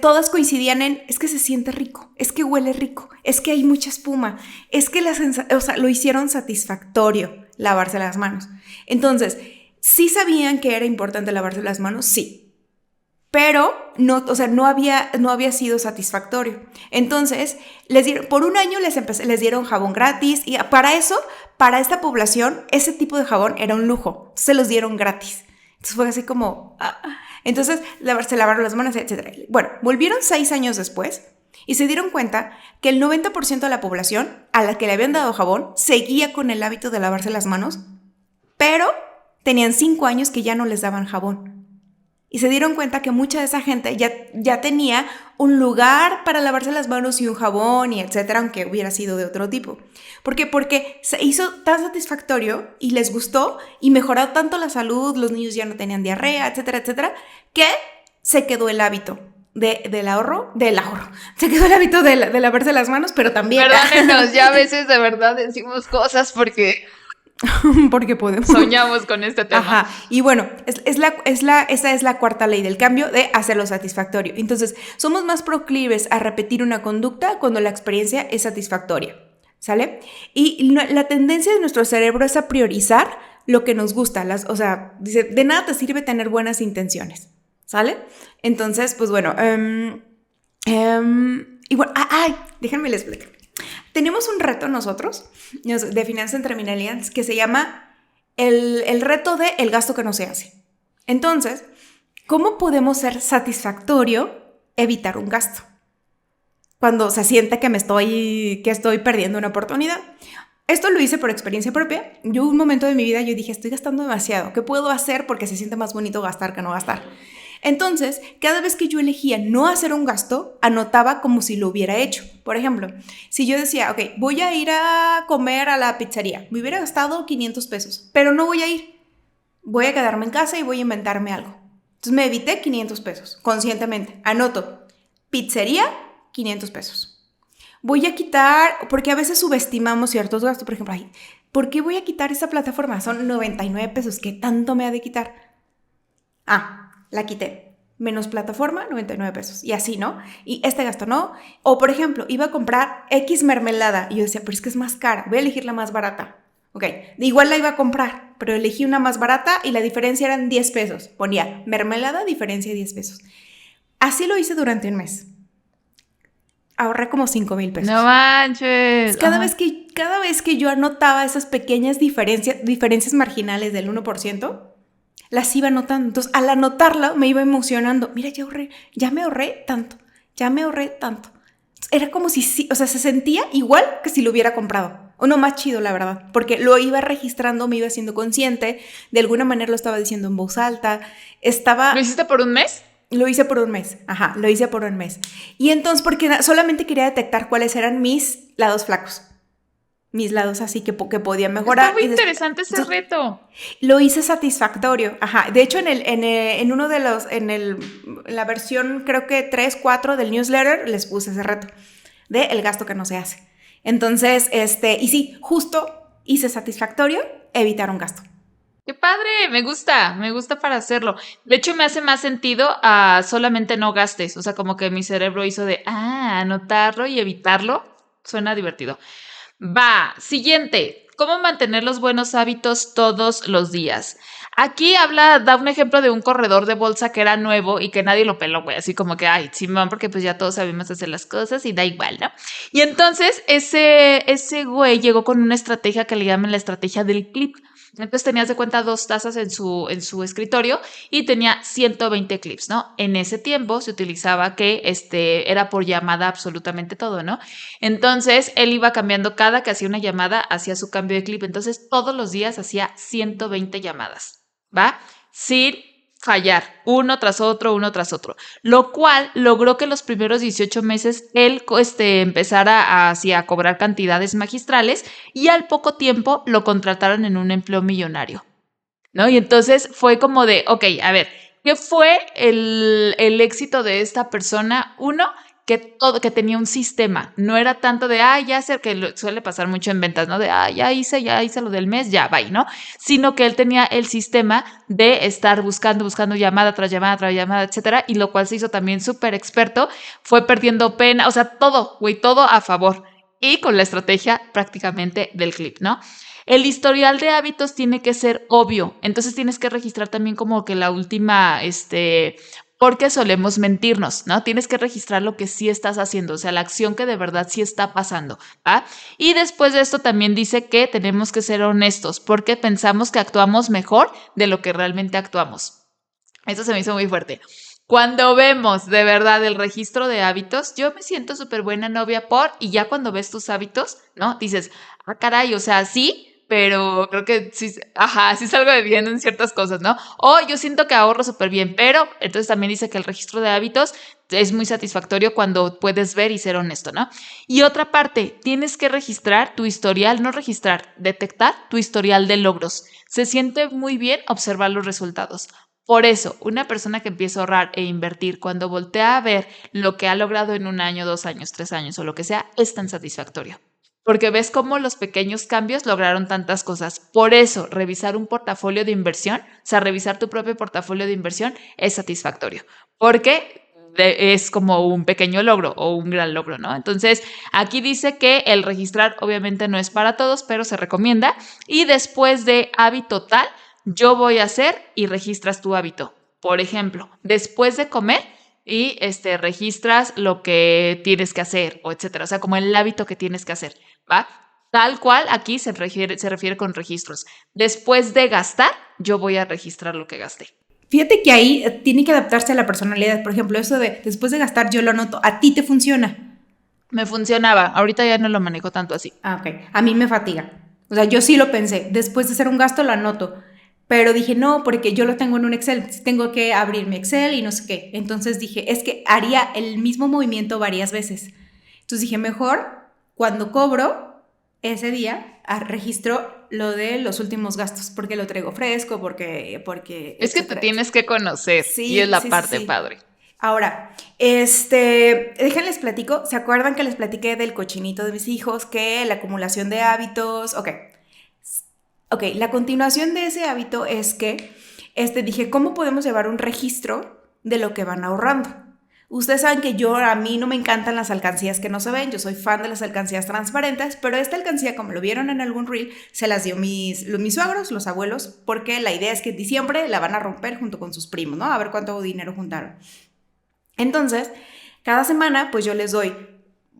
todas coincidían en, es que se siente rico, es que huele rico, es que hay mucha espuma, es que lo hicieron satisfactorio lavarse las manos. Entonces, ¿sí sabían que era importante lavarse las manos? Sí. Pero no había sido satisfactorio. Entonces, por un año les dieron jabón gratis y para esta población, ese tipo de jabón era un lujo. Se los dieron gratis. Entonces fue así como... Entonces, se lavaron las manos, etc. Bueno, volvieron 6 años después y se dieron cuenta que el 90% de la población a la que le habían dado jabón seguía con el hábito de lavarse las manos, pero tenían 5 años que ya no les daban jabón. Y se dieron cuenta que mucha de esa gente ya tenía un lugar para lavarse las manos y un jabón y etcétera, aunque hubiera sido de otro tipo. ¿Por qué? Porque se hizo tan satisfactorio y les gustó y mejoró tanto la salud, los niños ya no tenían diarrea, etcétera, etcétera, que se quedó el hábito del ahorro. Se quedó el hábito de lavarse las manos, pero también... Perdónenos, ya a veces de verdad decimos cosas porque podemos. Soñamos con este tema. Ajá. Y bueno, esa es la cuarta ley del cambio, de hacerlo satisfactorio. Entonces, somos más proclives a repetir una conducta cuando la experiencia es satisfactoria, ¿sale? Y la tendencia de nuestro cerebro es a priorizar lo que nos gusta. Dice, de nada te sirve tener buenas intenciones, ¿sale? Entonces, pues bueno, y bueno, déjenme les explicar. Tenemos un reto nosotros de Finanzas en Terminalians que se llama el reto de el gasto que no se hace. Entonces, ¿cómo podemos ser satisfactorio evitar un gasto? Cuando se siente que estoy perdiendo una oportunidad. Esto lo hice por experiencia propia. Yo un momento de mi vida dije, estoy gastando demasiado. ¿Qué puedo hacer? Porque se siente más bonito gastar que no gastar. Entonces, cada vez que yo elegía no hacer un gasto, anotaba como si lo hubiera hecho. Por ejemplo, si yo decía, ok, voy a ir a comer a la pizzería, me hubiera gastado 500 pesos, pero no voy a ir. Voy a quedarme en casa y voy a inventarme algo. Entonces me evité 500 pesos, conscientemente. Anoto, pizzería, 500 pesos. Voy a quitar, porque a veces subestimamos ciertos gastos, por ejemplo, ¿por qué voy a quitar esa plataforma? Son 99 pesos, ¿qué tanto me ha de quitar? La quité. Menos plataforma, 99 pesos. Y así, ¿no? Y este gasto no. O, por ejemplo, iba a comprar X mermelada. Y yo decía, pero es que es más cara. Voy a elegir la más barata. Ok. Igual la iba a comprar, pero elegí una más barata y la diferencia eran 10 pesos. Ponía mermelada, diferencia 10 pesos. Así lo hice durante un mes. Ahorré como 5,000 pesos. No manches. Cada vez que yo anotaba esas pequeñas diferencias marginales del 1%, las iba anotando. Entonces, al anotarla, me iba emocionando. Mira, ya me ahorré tanto. Era como si se sentía igual que si lo hubiera comprado. O no, más chido, la verdad. Porque lo iba registrando, me iba siendo consciente. De alguna manera lo estaba diciendo en voz alta. ¿Lo hiciste por un mes? Lo hice por un mes. Lo hice por un mes. Y entonces, porque solamente quería detectar cuáles eran mis lados flacos. Mis lados así que podía mejorar. Está muy interesante ese reto. Lo hice satisfactorio. De hecho, en uno de la versión creo que 3, 4 del newsletter les puse ese reto de el gasto que no se hace. Entonces, y sí, justo hice satisfactorio evitar un gasto. ¡Qué padre! Me gusta para hacerlo. De hecho, me hace más sentido a solamente no gastes. O sea, como que mi cerebro hizo de, anotarlo y evitarlo. Suena divertido. Va, siguiente. ¿Cómo mantener los buenos hábitos todos los días? Aquí da un ejemplo de un corredor de bolsa que era nuevo y que nadie lo peló, güey. Así como que, Simón, porque pues ya todos sabemos hacer las cosas y da igual, ¿no? Y entonces ese güey llegó con una estrategia que le llaman la estrategia del clip. Entonces tenías de cuenta 2 tazas en su escritorio y tenía 120 clips, ¿no? En ese tiempo se utilizaba que era por llamada absolutamente todo, ¿no? Entonces él iba cambiando cada que hacía una llamada, hacía su cambio de clip. Entonces todos los días hacía 120 llamadas, ¿va? Sin fallar, uno tras otro, lo cual logró que los primeros 18 meses él empezara a cobrar cantidades magistrales y al poco tiempo lo contrataron en un empleo millonario, ¿no? Y entonces fue como de, ok, a ver, ¿qué fue el éxito de esta persona? Uno, que tenía un sistema. No era tanto de, ya sé, que suele pasar mucho en ventas, ¿no? De, ya hice lo del mes, ya, bye, ¿no? Sino que él tenía el sistema de estar buscando llamada tras llamada, etcétera, y lo cual se hizo también súper experto, fue perdiendo pena, o sea, todo, güey, todo a favor. Y con la estrategia prácticamente del clip, ¿no? El historial de hábitos tiene que ser obvio, entonces tienes que registrar también como que la última, porque solemos mentirnos, ¿no? Tienes que registrar lo que sí estás haciendo, o sea, la acción que de verdad sí está pasando, ¿va? Y después de esto también dice que tenemos que ser honestos porque pensamos que actuamos mejor de lo que realmente actuamos. Eso se me hizo muy fuerte. Cuando vemos de verdad el registro de hábitos, yo me siento súper buena novia y ya cuando ves tus hábitos, ¿no? Dices, caray, o sea, sí, pero creo que sí, sí salgo debiendo en ciertas cosas, ¿no? O yo siento que ahorro súper bien, pero entonces también dice que el registro de hábitos es muy satisfactorio cuando puedes ver y ser honesto, ¿no? Y otra parte, tienes que registrar tu historial, no registrar, detectar tu historial de logros. Se siente muy bien observar los resultados. Por eso, una persona que empieza a ahorrar e invertir, cuando voltea a ver lo que ha logrado en 1 año, 2 años, 3 años o lo que sea, es tan satisfactorio. Porque ves cómo los pequeños cambios lograron tantas cosas. Por eso, revisar un portafolio de inversión, o sea, revisar tu propio portafolio de inversión es satisfactorio. Porque es como un pequeño logro o un gran logro, ¿no? Entonces, aquí dice que el registrar obviamente no es para todos, pero se recomienda. Y después de hábito tal, yo voy a hacer y registras tu hábito. Por ejemplo, después de comer y registras lo que tienes que hacer, o etcétera. O sea, como el hábito que tienes que hacer, ¿va? Tal cual aquí se refiere con registros. Después de gastar, yo voy a registrar lo que gasté. Fíjate que ahí tiene que adaptarse a la personalidad. Por ejemplo, eso de después de gastar yo lo anoto. ¿A ti te funciona? Me funcionaba. Ahorita ya no lo manejo tanto así. Ok. A mí me fatiga. O sea, yo sí lo pensé. Después de hacer un gasto lo anoto. Pero dije, no, porque yo lo tengo en un Excel. Tengo que abrir mi Excel y no sé qué. Entonces dije, es que haría el mismo movimiento varias veces. Entonces dije, mejor cuando cobro ese día registro lo de los últimos gastos, porque lo traigo fresco, porque es que te tienes que conocer, sí, y es la parte padre. Ahora, déjenles platico, ¿se acuerdan que les platiqué del cochinito de mis hijos? Que la acumulación de hábitos, ok, la continuación de ese hábito es que dije, ¿cómo podemos llevar un registro de lo que van ahorrando? Ustedes saben que a mí no me encantan las alcancías que no se ven, yo soy fan de las alcancías transparentes, pero esta alcancía, como lo vieron en algún reel, se las dio mis suegros, los abuelos, porque la idea es que en diciembre la van a romper junto con sus primos, ¿no? A ver cuánto dinero juntaron. Entonces, cada semana, pues yo les doy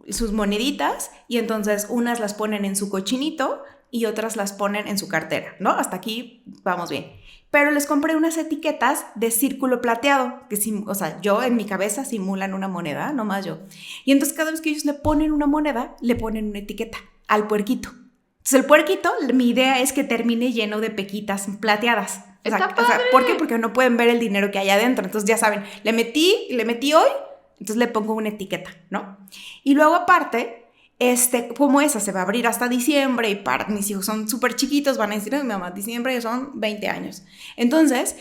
sus moneditas y entonces unas las ponen en su cochinito y otras las ponen en su cartera, ¿no? Hasta aquí vamos bien. Pero les compré unas etiquetas de círculo plateado, que o sea, yo en mi cabeza simulan una moneda, no más yo. Y entonces cada vez que ellos le ponen una moneda, le ponen una etiqueta al puerquito. Entonces el puerquito, mi idea es que termine lleno de pequitas plateadas. O sea, ¿por qué? Porque no pueden ver el dinero que hay adentro. Entonces ya saben, le metí hoy, entonces le pongo una etiqueta, ¿no? Y luego aparte, como esa se va a abrir hasta diciembre y mis hijos son súper chiquitos, van a decir, mi mamá, diciembre ya son 20 años. Entonces,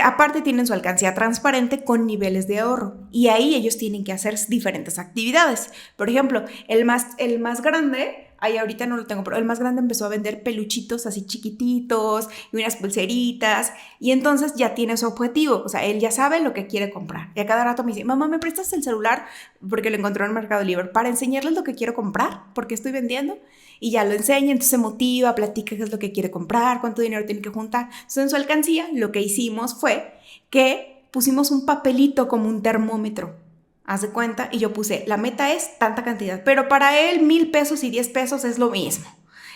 aparte tienen su alcancía transparente con niveles de ahorro y ahí ellos tienen que hacer diferentes actividades. Por ejemplo, el más grande, ahorita no lo tengo, pero el más grande empezó a vender peluchitos así chiquititos y unas pulseritas y entonces ya tiene su objetivo, o sea, él ya sabe lo que quiere comprar y a cada rato me dice, mamá, ¿me prestas el celular? Porque lo encontró en Mercado Libre para enseñarles lo que quiero comprar, porque estoy vendiendo y ya lo enseña, entonces se motiva, platica qué es lo que quiere comprar, cuánto dinero tiene que juntar. Entonces en su alcancía lo que hicimos fue que pusimos un papelito como un termómetro. Haz de cuenta, y yo puse, la meta es tanta cantidad, pero para él 1,000 pesos y 10 pesos es lo mismo.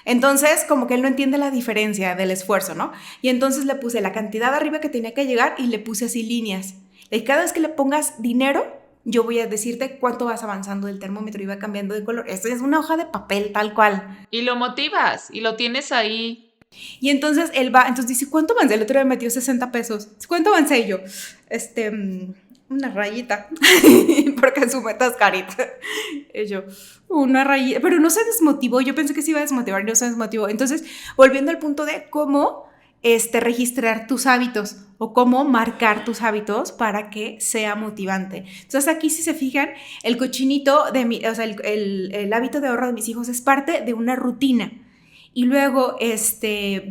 Entonces, como que él no entiende la diferencia del esfuerzo, ¿no? Y entonces le puse la cantidad arriba que tenía que llegar y le puse así líneas. Y cada vez que le pongas dinero, yo voy a decirte cuánto vas avanzando del termómetro y va cambiando de color. Esto es una hoja de papel tal cual. Y lo motivas y lo tienes ahí. Y entonces él va, entonces dice, ¿cuánto avancé? El otro día me metió 60 pesos. ¿Cuánto avancé? Y yo, una rayita, porque su meta es carita. Y yo, una rayita, pero no se desmotivó. Yo pensé que se iba a desmotivar y no se desmotivó. Entonces, volviendo al punto de cómo registrar tus hábitos o cómo marcar tus hábitos para que sea motivante. Entonces aquí, si se fijan, el cochinito, o sea, el hábito de ahorro de mis hijos es parte de una rutina. Y luego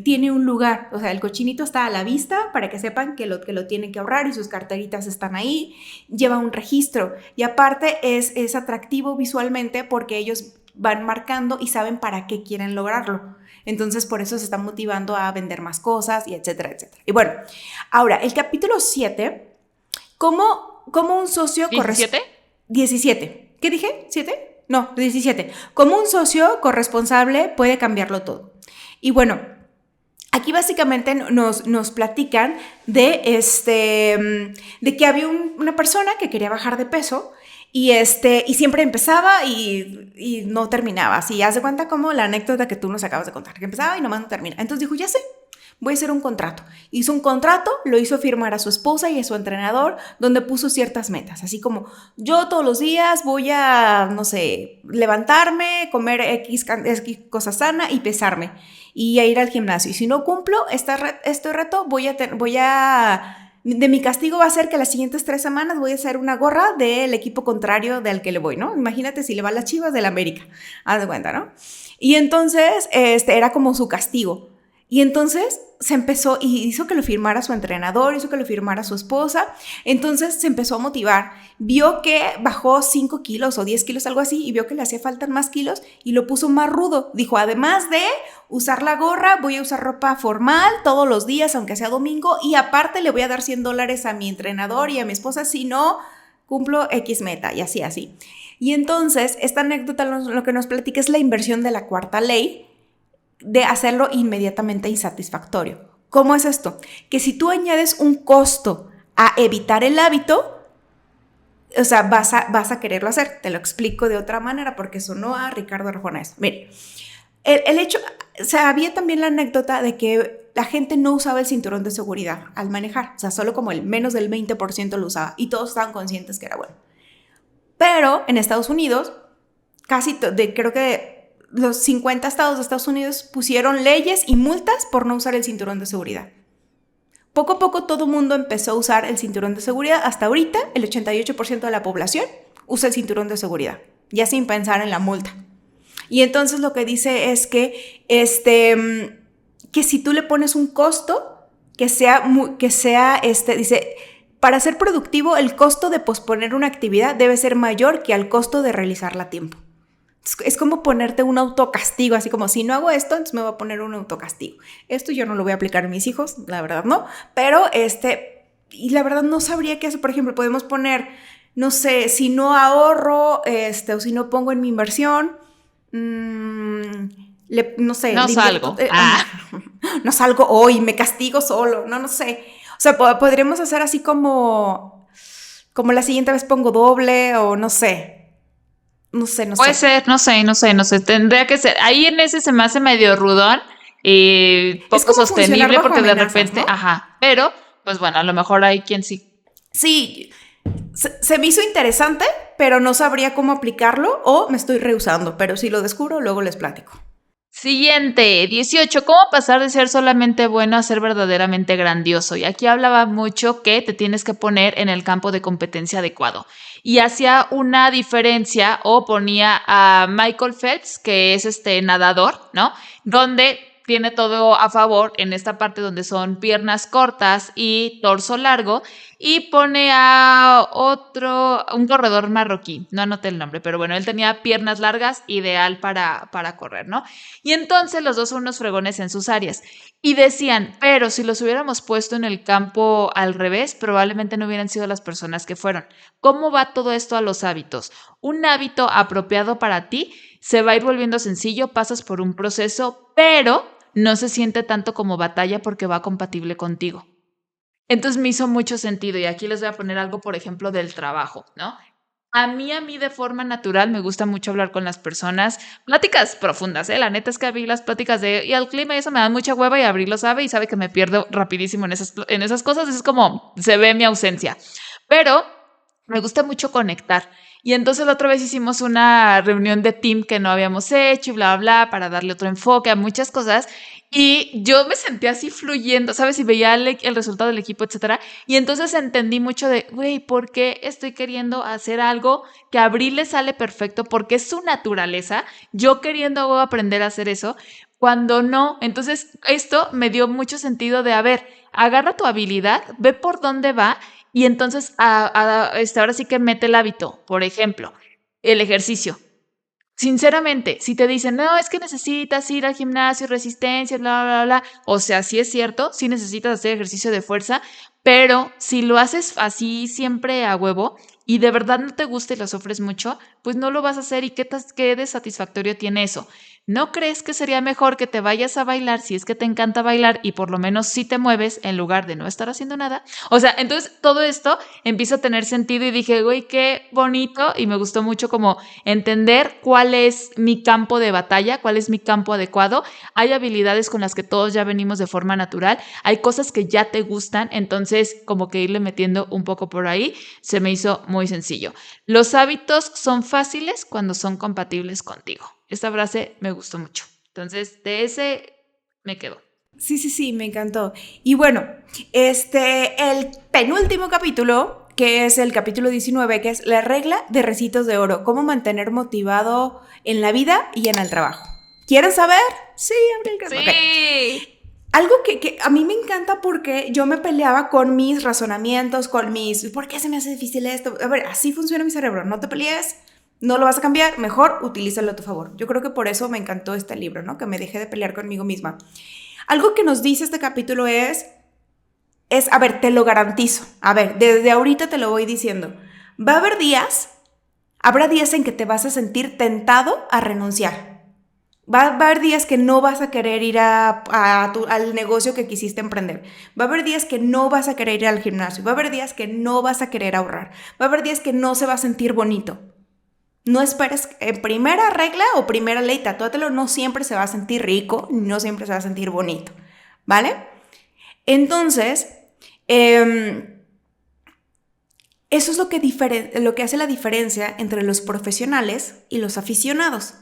tiene un lugar, o sea, el cochinito está a la vista para que sepan que lo tienen que ahorrar y sus carteritas están ahí, lleva un registro y aparte es atractivo visualmente porque ellos van marcando y saben para qué quieren lograrlo. Entonces, por eso se están motivando a vender más cosas y etcétera, etcétera. Y bueno, ahora, el capítulo 7, ¿cómo un socio... ¿17? 17. ¿Qué dije? ¿7? No, 17. ¿Cómo un socio corresponsable puede cambiarlo todo? Y bueno, aquí básicamente nos platican de que había una persona que quería bajar de peso y siempre empezaba y no terminaba. Así, haz de cuenta como la anécdota que tú nos acabas de contar, que empezaba y nomás no termina. Entonces dijo, ya sé, voy a hacer un contrato. Hizo un contrato, lo hizo firmar a su esposa y a su entrenador, donde puso ciertas metas, así como yo todos los días voy a, no sé, levantarme, comer X cosa sana y pesarme y a ir al gimnasio. Y si no cumplo este reto, de mi castigo va a ser que las siguientes 3 semanas voy a hacer una gorra del equipo contrario del que le voy, ¿no? Imagínate si le va a las Chivas del América, haz de cuenta, ¿no? Y entonces, era como su castigo. Y entonces se empezó y hizo que lo firmara su entrenador, hizo que lo firmara su esposa. Entonces se empezó a motivar. Vio que bajó 5 kilos o 10 kilos, algo así, y vio que le hacía falta más kilos y lo puso más rudo. Dijo, además de usar la gorra, voy a usar ropa formal todos los días, aunque sea domingo, y aparte le voy a dar $100 a mi entrenador y a mi esposa si no cumplo X meta, y así. Y entonces, esta anécdota lo que nos platica es la inversión de la cuarta ley, de hacerlo inmediatamente insatisfactorio. ¿Cómo es esto? Que si tú añades un costo a evitar el hábito, o sea, vas a quererlo hacer. Te lo explico de otra manera porque sonó a Ricardo Arjona eso. Mire, el hecho, o sea, había también la anécdota de que la gente no usaba el cinturón de seguridad al manejar. O sea, solo como el menos del 20% lo usaba y todos estaban conscientes que era bueno. Pero en Estados Unidos, creo que los 50 estados de Estados Unidos pusieron leyes y multas por no usar el cinturón de seguridad. Poco a poco todo el mundo empezó a usar el cinturón de seguridad. Hasta ahorita, el 88% de la población usa el cinturón de seguridad, ya sin pensar en la multa. Y entonces lo que dice es que, que si tú le pones un costo, dice, para ser productivo, el costo de posponer una actividad debe ser mayor que al costo de realizarla a tiempo. Es como ponerte un autocastigo, así como si no hago esto, entonces me voy a poner un autocastigo. Esto yo no lo voy a aplicar a mis hijos, la verdad no, pero y la verdad no sabría qué hacer. Por ejemplo, podemos poner, no sé, si no ahorro, o si no pongo en mi inversión, no sé. No salgo. No salgo hoy, me castigo solo, no sé. O sea, podríamos hacer así como la siguiente vez pongo doble o no sé. No sé. Puede ser, no sé. Tendría que ser. Ahí en ese se me hace medio rudón y poco sostenible porque de repente, ¿no? Ajá. Pero, pues bueno, a lo mejor hay quien sí. Sí, se me hizo interesante, pero no sabría cómo aplicarlo o me estoy rehusando. Pero si lo descubro, luego les platico. Siguiente, 18. ¿Cómo pasar de ser solamente bueno a ser verdaderamente grandioso? Y aquí hablaba mucho que te tienes que poner en el campo de competencia adecuado. Y hacía una diferencia o ponía a Michael Phelps, que es nadador, ¿no? Donde tiene todo a favor en esta parte donde son piernas cortas y torso largo, y pone a un corredor marroquí, no anoté el nombre, pero bueno, él tenía piernas largas, ideal para correr, ¿no? Y entonces los dos son unos fregones en sus áreas. Y decían, pero si los hubiéramos puesto en el campo al revés, probablemente no hubieran sido las personas que fueron. ¿Cómo va todo esto a los hábitos? Un hábito apropiado para ti se va a ir volviendo sencillo, pasas por un proceso, pero no se siente tanto como batalla porque va compatible contigo. Entonces me hizo mucho sentido y aquí les voy a poner algo, por ejemplo, del trabajo, ¿no? A mí de forma natural me gusta mucho hablar con las personas, pláticas profundas, la neta es que a mí las pláticas y el clima y eso me dan mucha hueva y Abril lo sabe y sabe que me pierdo rapidísimo en esas cosas, es como se ve mi ausencia, pero me gusta mucho conectar. Y entonces la otra vez hicimos una reunión de team que no habíamos hecho y bla, bla, bla, para darle otro enfoque a muchas cosas. Y yo me sentía así fluyendo, ¿sabes? Y veía el resultado del equipo, etcétera. Y entonces entendí mucho de, güey, ¿por qué estoy queriendo hacer algo que a Abril le sale perfecto? Porque es su naturaleza. Yo queriendo aprender a hacer eso, cuando no. Entonces, esto me dio mucho sentido de, a ver, agarra tu habilidad, ve por dónde va y entonces ahora sí que mete el hábito. Por ejemplo, el ejercicio. Sinceramente, si te dicen, no, es que necesitas ir al gimnasio, resistencia, bla, bla, bla, o sea, sí es cierto, sí necesitas hacer ejercicio de fuerza, pero si lo haces así siempre a huevo y de verdad no te gusta y lo sufres mucho, pues no lo vas a hacer y qué de satisfactorio tiene eso. ¿No crees que sería mejor que te vayas a bailar si es que te encanta bailar y por lo menos sí te mueves en lugar de no estar haciendo nada? O sea, entonces todo esto empieza a tener sentido y dije, güey, qué bonito y me gustó mucho como entender cuál es mi campo de batalla, cuál es mi campo adecuado. Hay habilidades con las que todos ya venimos de forma natural, hay cosas que ya te gustan, entonces como que irle metiendo un poco por ahí se me hizo muy sencillo. Los hábitos son fáciles cuando son compatibles contigo. Esta frase me gustó mucho. Entonces, de ese me quedo. Sí, me encantó. Y bueno, el penúltimo capítulo, que es el capítulo 19, que es la regla de Recitos de Oro, cómo mantener motivado en la vida y en el trabajo. ¿Quieren saber? Sí, Abril. Sí. Okay. Algo que a mí me encanta porque yo me peleaba con mis razonamientos, ¿por qué se me hace difícil esto? A ver, así funciona mi cerebro, no te pelees, no lo vas a cambiar, mejor utilízalo a tu favor. Yo creo que por eso me encantó este libro, ¿no? Que me dejé de pelear conmigo misma. Algo que nos dice este capítulo a ver, te lo garantizo, a ver, desde ahorita te lo voy diciendo, habrá días en que te vas a sentir tentado a renunciar. Va a haber días que no vas a querer ir al negocio que quisiste emprender. Va a haber días que no vas a querer ir al gimnasio. Va a haber días que no vas a querer ahorrar. Va a haber días que no se va a sentir bonito. No esperes, primera regla o primera ley, tatúatelo, no siempre se va a sentir rico, no siempre se va a sentir bonito, ¿vale? Entonces, eso es lo que hace la diferencia entre los profesionales y los aficionados,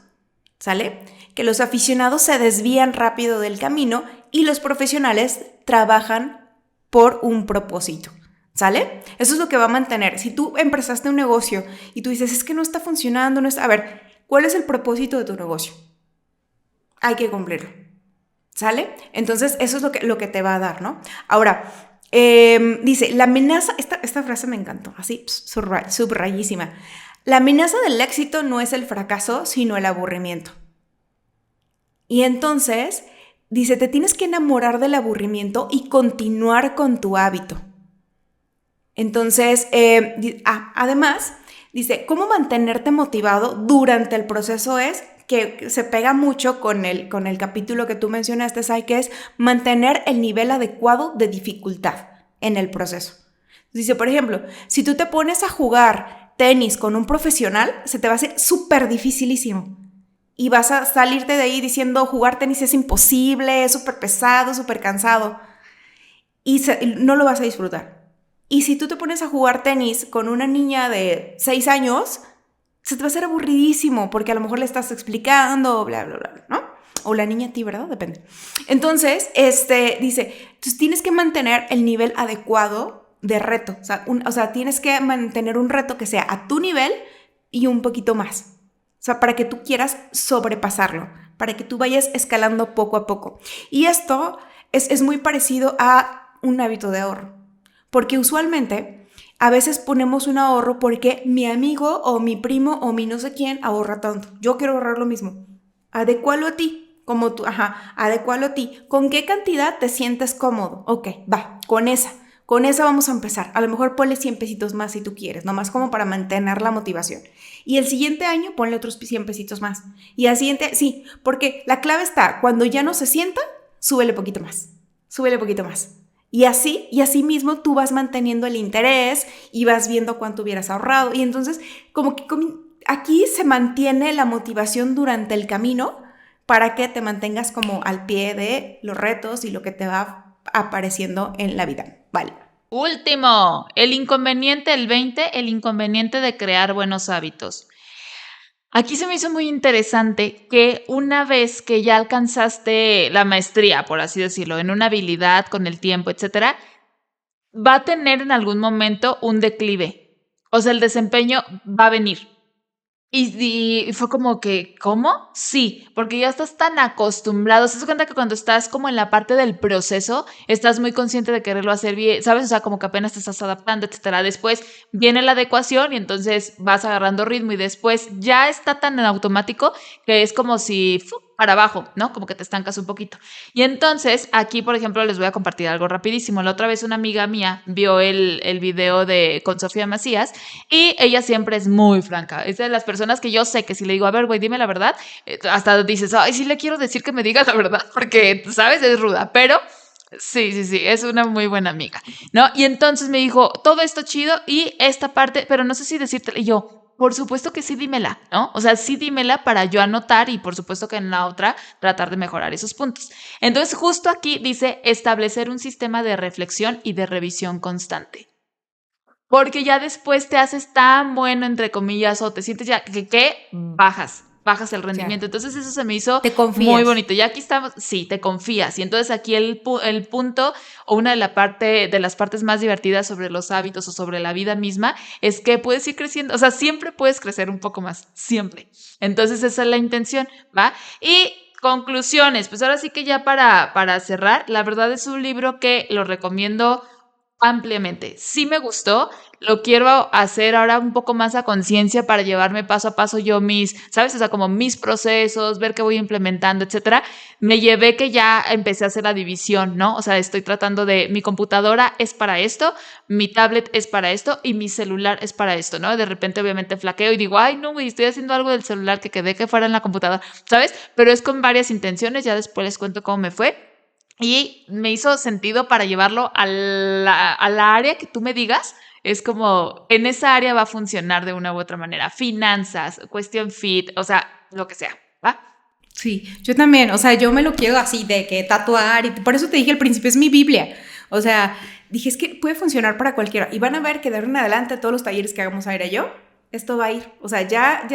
¿sale? Que los aficionados se desvían rápido del camino y los profesionales trabajan por un propósito, ¿sale? Eso es lo que va a mantener. Si tú empezaste un negocio y tú dices, es que no está funcionando, a ver, ¿cuál es el propósito de tu negocio? Hay que cumplirlo, ¿sale? Entonces, eso es lo que te va a dar, ¿no? Ahora, dice, la amenaza, esta frase me encantó, así, subrayísima. La amenaza del éxito no es el fracaso, sino el aburrimiento. Y entonces, dice, te tienes que enamorar del aburrimiento y continuar con tu hábito. Entonces, además, dice, ¿cómo mantenerte motivado durante el proceso? Es que se pega mucho con el capítulo que tú mencionaste, Sai, que es mantener el nivel adecuado de dificultad en el proceso. Dice, por ejemplo, si tú te pones a jugar tenis con un profesional, se te va a hacer súper dificilísimo. Y vas a salirte de ahí diciendo, jugar tenis es imposible, es súper pesado, súper cansado. Y no lo vas a disfrutar. Y si tú te pones a jugar tenis con una niña de 6 años, se te va a hacer aburridísimo, porque a lo mejor le estás explicando, bla, bla, bla, ¿no? O la niña a ti, ¿verdad? Depende. Entonces, dice, entonces tienes que mantener el nivel adecuado de reto. O sea, tienes que mantener un reto que sea a tu nivel y un poquito más. O sea, para que tú quieras sobrepasarlo, para que tú vayas escalando poco a poco. Y esto es muy parecido a un hábito de ahorro, porque usualmente a veces ponemos un ahorro porque mi amigo o mi primo o mi no sé quién ahorra tanto. Yo quiero ahorrar lo mismo. Adécualo a ti, adécualo a ti. ¿Con qué cantidad te sientes cómodo? Ok, va, con esa vamos a empezar. A lo mejor ponle 100 pesitos más si tú quieres, nomás como para mantener la motivación. Y el siguiente año ponle otros 100 pesitos más. Y al siguiente, sí, porque la clave está, cuando ya no se sienta, súbele poquito más. Y así mismo tú vas manteniendo el interés y vas viendo cuánto hubieras ahorrado. Y entonces, como que aquí se mantiene la motivación durante el camino para que te mantengas como al pie de los retos y lo que te va apareciendo en la vida. Vale. Último, el inconveniente, el 20, el inconveniente de crear buenos hábitos. Aquí se me hizo muy interesante que una vez que ya alcanzaste la maestría, por así decirlo, en una habilidad con el tiempo, etcétera, va a tener en algún momento un declive. O sea, el desempeño va a venir. Y fue como que, ¿cómo? Sí, porque ya estás tan acostumbrado. Se das cuenta que cuando estás como en la parte del proceso, estás muy consciente de quererlo hacer bien, ¿sabes? O sea, como que apenas te estás adaptando, etcétera. Después viene la adecuación y entonces vas agarrando ritmo y después ya está tan en automático que es como si para abajo, ¿no? Como que te estancas un poquito. Y entonces, aquí, por ejemplo, les voy a compartir algo rapidísimo. La otra vez una amiga mía vio el video con Sofía Macías y ella siempre es muy franca. Es de las personas que yo sé que si le digo, a ver, güey, dime la verdad, hasta dices, ay, sí le quiero decir que me diga la verdad, porque, ¿sabes? Es ruda, pero sí, es una muy buena amiga, ¿no? Y entonces me dijo, todo esto chido y esta parte, pero no sé si decirte, y yo, por supuesto que sí, dímela, ¿no? O sea, sí dímela para yo anotar y por supuesto que en la otra tratar de mejorar esos puntos. Entonces, justo aquí dice establecer un sistema de reflexión y de revisión constante. Porque ya después te haces tan bueno, entre comillas, o te sientes ya que bajas el rendimiento. Claro. Entonces eso se me hizo Te muy confías. bonito. Ya aquí estamos, sí, te confías. Y entonces aquí el punto o una de las partes más divertidas sobre los hábitos o sobre la vida misma es que puedes ir creciendo. O sea, siempre puedes crecer un poco más, siempre. Entonces esa es la intención, ¿va? Y conclusiones, pues ahora sí que ya para cerrar, la verdad es un libro que lo recomiendo ampliamente. Sí me gustó, lo quiero hacer ahora un poco más a conciencia para llevarme paso a paso yo ¿sabes? O sea, como mis procesos, ver qué voy implementando, etcétera. Me llevé que ya empecé a hacer la división, ¿no? O sea, estoy tratando mi computadora es para esto, mi tablet es para esto y mi celular es para esto, ¿no? De repente obviamente flaqueo y digo, ay, no, güey, estoy haciendo algo del celular que quedé que fuera en la computadora, ¿sabes? Pero es con varias intenciones, ya después les cuento cómo me fue. Y me hizo sentido para llevarlo a la área que tú me digas. Es como, en esa área va a funcionar de una u otra manera. Finanzas, cuestión fit, o sea, lo que sea, ¿va? Sí, yo también, o sea, yo me lo quiero así de que tatuar y por eso te dije al principio, es mi Biblia. O sea, dije, es que puede funcionar para cualquiera. Y van a ver que de ahora en adelante todos los talleres que hagamos Aira y yo, esto va a ir. O sea, ya,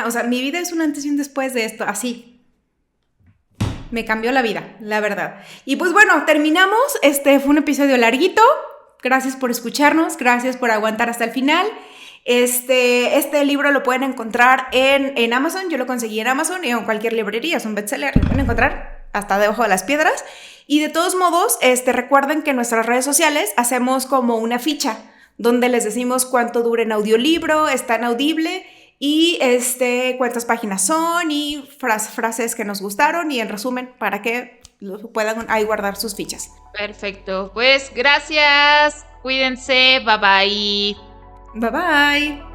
o sea, mi vida es un antes y un después de esto, así. Me cambió la vida, la verdad. Y pues bueno, terminamos. Fue un episodio larguito. Gracias por escucharnos, gracias por aguantar hasta el final. Este libro lo pueden encontrar en Amazon. Yo lo conseguí en Amazon y en cualquier librería. Es un bestseller. Lo pueden encontrar hasta debajo de las piedras. Y de todos modos, recuerden que en nuestras redes sociales hacemos como una ficha donde les decimos cuánto dura en audiolibro, está en Audible y cuántas páginas son y frases que nos gustaron y en resumen para que puedan ahí guardar sus fichas. Perfecto. Pues gracias. Cuídense. Bye bye. Bye bye.